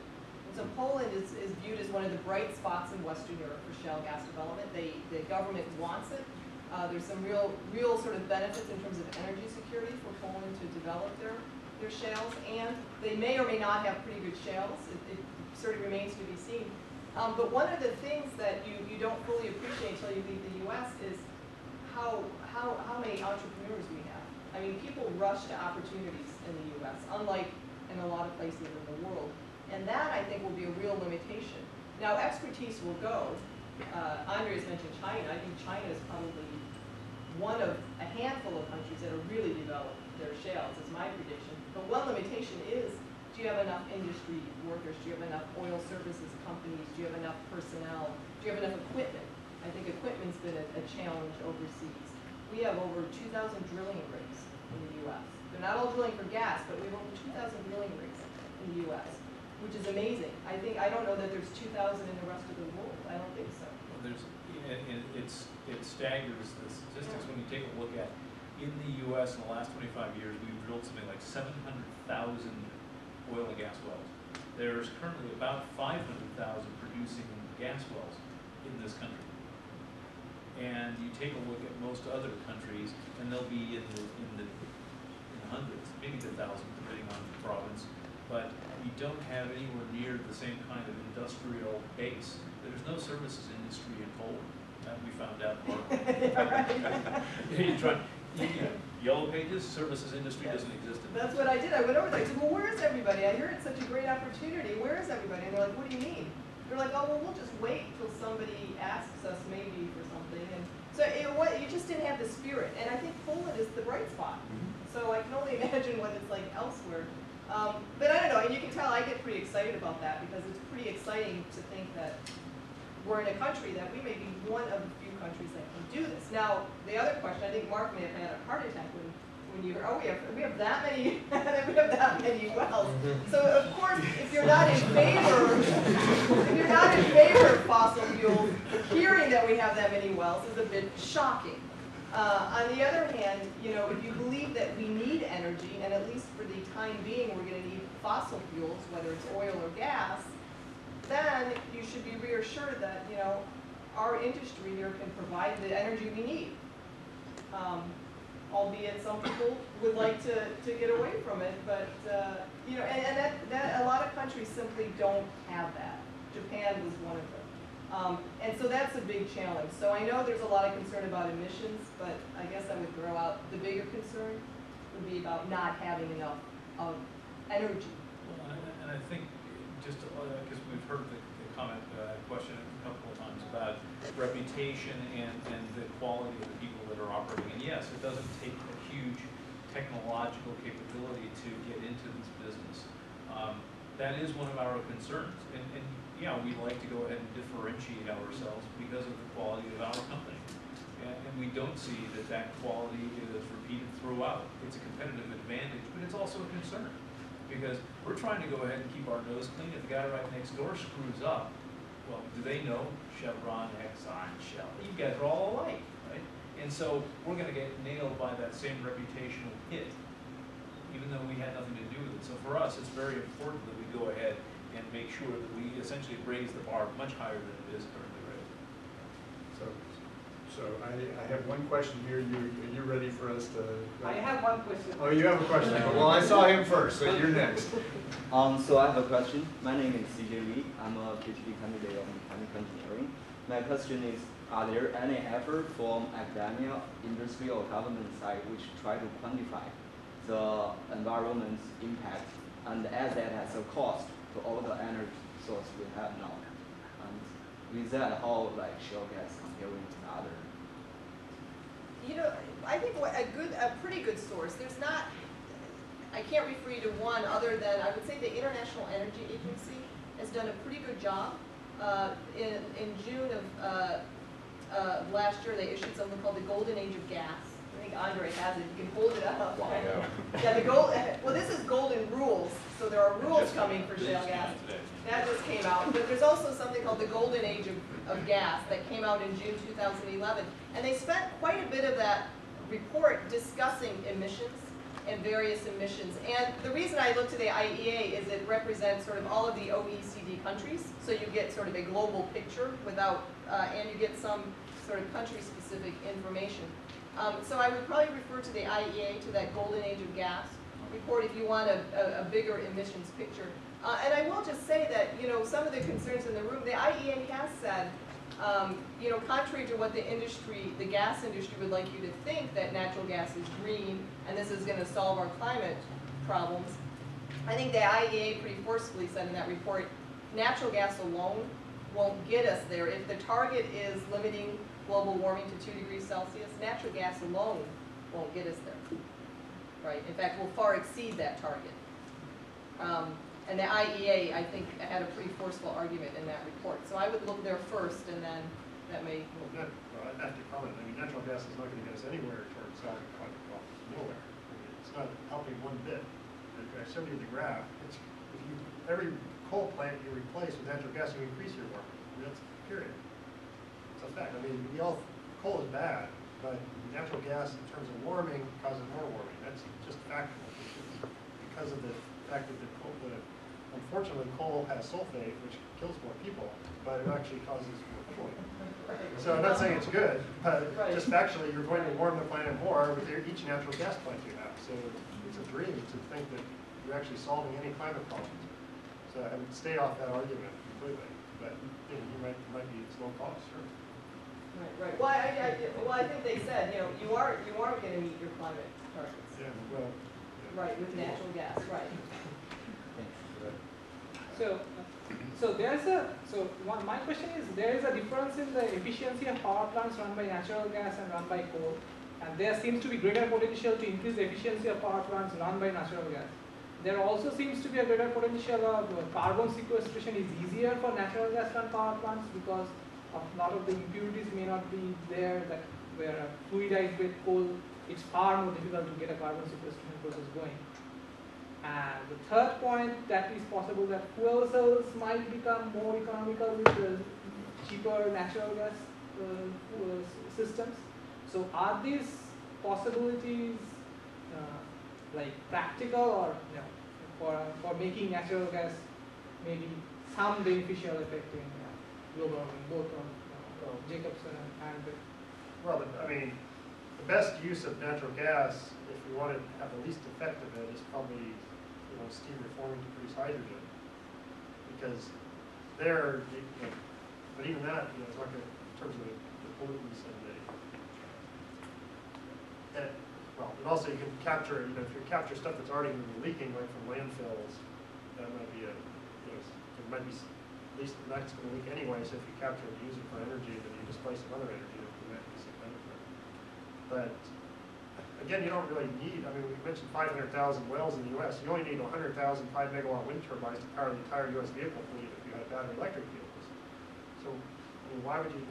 And so Poland is viewed as one of the bright spots in Western Europe for shale gas development. The government wants it. There's some real sort of benefits in terms of energy security for Poland to develop their shales, and they may or may not have pretty good shales. It certainly remains to be seen. But one of the things that you don't fully appreciate until you leave the U.S. is how many entrepreneurs we have. I mean, people rush to opportunities in the U.S., unlike in a lot of places in the world. And that, I think, will be a real limitation. Now, expertise will go. Andreas mentioned China. I think China is probably one of a handful of countries that are really developed their shales, is my prediction. But one limitation is, do you have enough industry workers? Do you have enough oil services companies? Do you have enough personnel? Do you have enough equipment? I think equipment's been a challenge overseas. We have over 2,000 drilling rigs in the U.S. They're not all drilling for gas, but we have over 2,000 drilling rigs in the U.S., which is amazing. I don't know that there's 2,000 in the rest of the world. I don't think so. Well, it staggers the statistics when you take a look at, in the U.S. in the last 25 years, we've drilled something like 700,000 oil and gas wells. There's currently about 500,000 producing gas wells in this country. And you take a look at most other countries, and they'll be in the hundreds, maybe the thousands, depending on the province. But we don't have anywhere near the same kind of industrial base. There's no services industry in Poland. That we found out. Yellow Pages, services industry doesn't exist in That's what I did. I went over there. I said, well, where is everybody? I hear it's such a great opportunity. Where is everybody? And they're like, what do you mean? They're like, oh, well, we'll just wait till somebody asks us maybe for something. And so you just didn't have the spirit. And I think Poland is the bright spot. So I can only imagine what it's like elsewhere. But I don't know, and you can tell I get pretty excited about that because it's pretty exciting to think that we're in a country that we may be one of the few countries that can do this. Now, the other question, I think Mark may have had a heart attack when you heard, oh, we have that many, we have that many wells. So of course, if you're not in favor of fossil fuels, hearing that we have that many wells is a bit shocking. On the other hand, if you believe that we need energy, and at least for the time being we're going to need fossil fuels, whether it's oil or gas, then you should be reassured that our industry here can provide the energy we need. Albeit some people would like to get away from it, but and that a lot of countries simply don't have that. Japan was one of them. And so that's a big challenge. So I know there's a lot of concern about emissions, but I guess I would throw out the bigger concern would be about not having enough of energy. Well, and I think just because we've heard the comment question a couple of times about reputation and the quality of the people that are operating. And yes, it doesn't take a huge technological capability to get into this business. That is one of our concerns. And yeah, we'd like to go ahead and differentiate ourselves because of the quality of our company. And we don't see that quality is repeated throughout. It's a competitive advantage, but it's also a concern because we're trying to go ahead and keep our nose clean. If the guy right next door screws up, well, do they know Chevron, Exxon, Shell? You guys are all alike, right? And so we're going to get nailed by that same reputational hit, even though we had nothing to do with it. So for us, it's very important that we go ahead and make sure that we essentially raise the bar much higher than it is currently raised. So I have one question here. Are you ready for us to? I have one question. Oh, you have a question. Well, I saw him first, so you're next. So I have a question. My name is CJ Lee. I'm a PhD candidate of mechanical engineering. My question is, are there any effort from academia, industry, or government side which try to quantify the environment's impact and add that as a cost to all the energy source we have now? And with that, how shale gas comparing to the other? I think a pretty good source. There's not. I can't refer you to one other than I would say the International Energy Agency has done a pretty good job. In June of last year, they issued something called the Golden Age of Gas. I think Andre has it. You can hold it up. Wow. Yeah, well, this is Golden Rules, so there are rules coming for shale gas. That just came out. But there's also something called the Golden Age of Gas that came out in June 2011. And they spent quite a bit of that report discussing emissions and various emissions. And the reason I look to the IEA is it represents sort of all of the OECD countries. So you get sort of a global picture without, and you get some sort of country-specific information. So I would probably refer to the IEA, to that Golden Age of Gas report if you want a bigger emissions picture. And I will just say that, some of the concerns in the room, the IEA has said, contrary to what the gas industry would like you to think, that natural gas is green and this is going to solve our climate problems, I think the IEA pretty forcefully said in that report, natural gas alone won't get us there. If the target is limiting global warming to 2 degrees Celsius, natural gas alone won't get us there. Right? In fact, we'll far exceed that target. And the IEA, I think, had a pretty forceful argument in that report. So I would look there first, and then that may. Well, I'd have to comment. I mean, natural gas is not going to get us anywhere towards solving climate problems. Nowhere. I mean, it's not helping one bit. I showed you the graph. It's, if you, every coal plant you replace with natural gas, you increase your warming. I mean, that's period. It's a fact. I mean, coal is bad, but natural gas in terms of warming causes more warming. That's just factual. Because of the fact that unfortunately, coal has sulfate, which kills more people, but it actually causes more pollution. So I'm not saying it's good, but just factually, you're going to warm the planet more with each natural gas plant you have. So it's a dream to think that you're actually solving any climate problems. So I would stay off that argument completely. But you know, you might be at low cost, sure. Right. Well, I think they said, you know, you aren't going to meet your climate targets. Yeah. Well. Yeah. Right, with natural gas. Right. My question is, there is a difference in the efficiency of power plants run by natural gas and run by coal, and there seems to be greater potential to increase the efficiency of power plants run by natural gas. There also seems to be a greater potential of carbon sequestration is easier for natural gas run power plants because of a lot of the impurities may not be there, that where a fluidized with coal, it's far more difficult to get a carbon sequestration process going. And the third point, that is possible that fuel cells might become more economical with cheaper natural gas systems. So are these possibilities like practical, or you know, for making natural gas maybe some beneficial effect in global warming, both on Jacobson and well, I mean, the best use of natural gas, if we want to have the least effect of it, is probably steam reforming to produce hydrogen, because there, but even that, it's not good in terms of the pollutants and well, and also you can capture, if you capture stuff that's already leaking, like from landfills, that might be it might be at least that's going to leak anyway. So if you capture it and use it for energy, then you displace some other energy, there might be some benefit. But again, you don't really need, I mean, we mentioned 500,000 wells in the U.S. You only need 100,000 5-megawatt wind turbines to power the entire U.S. vehicle fleet if you had battery electric vehicles. So, I mean, why would you,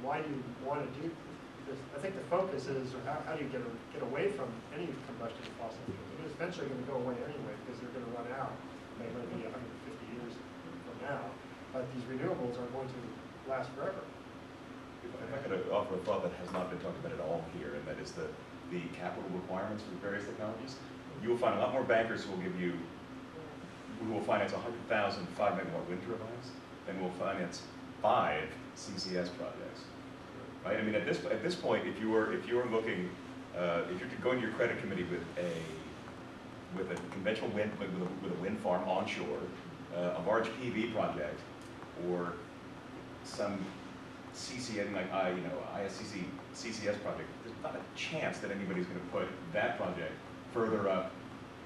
why do you want to do this? I think the focus is, or how do you get away from any combustion of fossil fuels? I mean, it's eventually going to go away anyway because they're going to run out. They might be 150 years from now. But these renewables are going to last forever. If I could offer a thought that has not been talked about at all here, and that is the capital requirements for various technologies. You will find a lot more bankers who will finance 100,000 5-megawatt wind turbines than will finance 5 CCS projects. Right? I mean, at this point, if you're looking, if you're going to your credit committee with a conventional wind, with a wind farm onshore, a large PV project, or some CCN, like ISCC CCS project, there's not a chance that anybody's going to put that project further up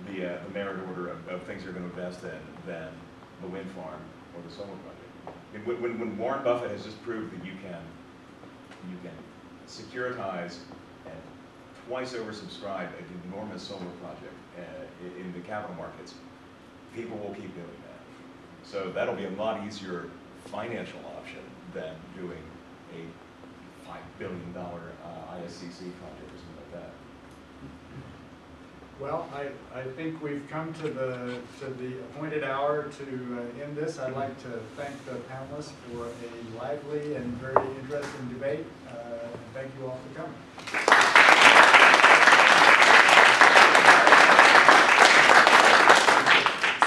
the merit order of things you're going to invest in than the wind farm or the solar project. When Warren Buffett has just proved that you can securitize and twice oversubscribe an enormous solar project in the capital markets, people will keep doing that. So that'll be a lot easier financial option than doing a $5 billion ISCC project or something like that. Well, I think we've come to the appointed hour to end this. I'd like to thank the panelists for a lively and very interesting debate. And thank you all for coming.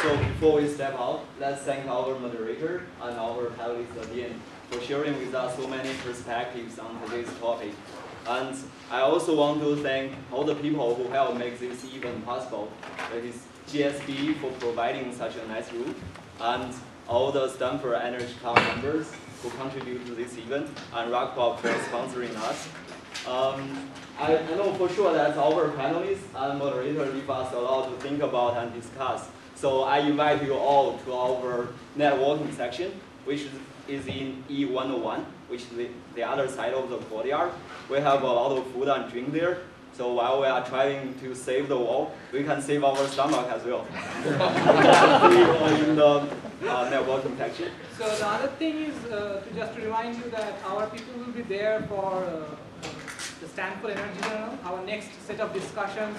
So before we step out, let's thank our moderator and our panelists again for sharing with us so many perspectives on today's topic. And I also want to thank all the people who helped make this event possible. That is GSB for providing such a nice room, and all the Stanford Energy Club members who contribute to this event, and Rockpop for sponsoring us. I know for sure that our panelists and moderators leave us a lot to think about and discuss. So I invite you all to our networking section, which is in E101, which is the other side of the courtyard. We have a lot of food and drink there. So while we are trying to save the world, we can save our stomach as well. In the networking section. So the other thing is just to remind you that our people will be there for the Stanford Energy Journal. Our next set of discussions,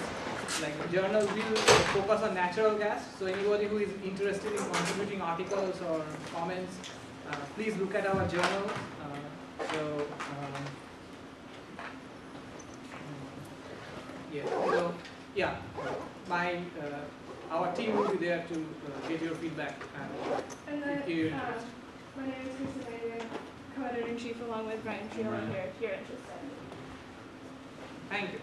like the journal, will focus on natural gas. So anybody who is interested in contributing articles or comments, please look at our journal. Yeah, our team will be there to get your feedback. And then, if you're interested. my name is Christina, co-editor-in-chief along with Brian Treeland here if you're interested. Thank you.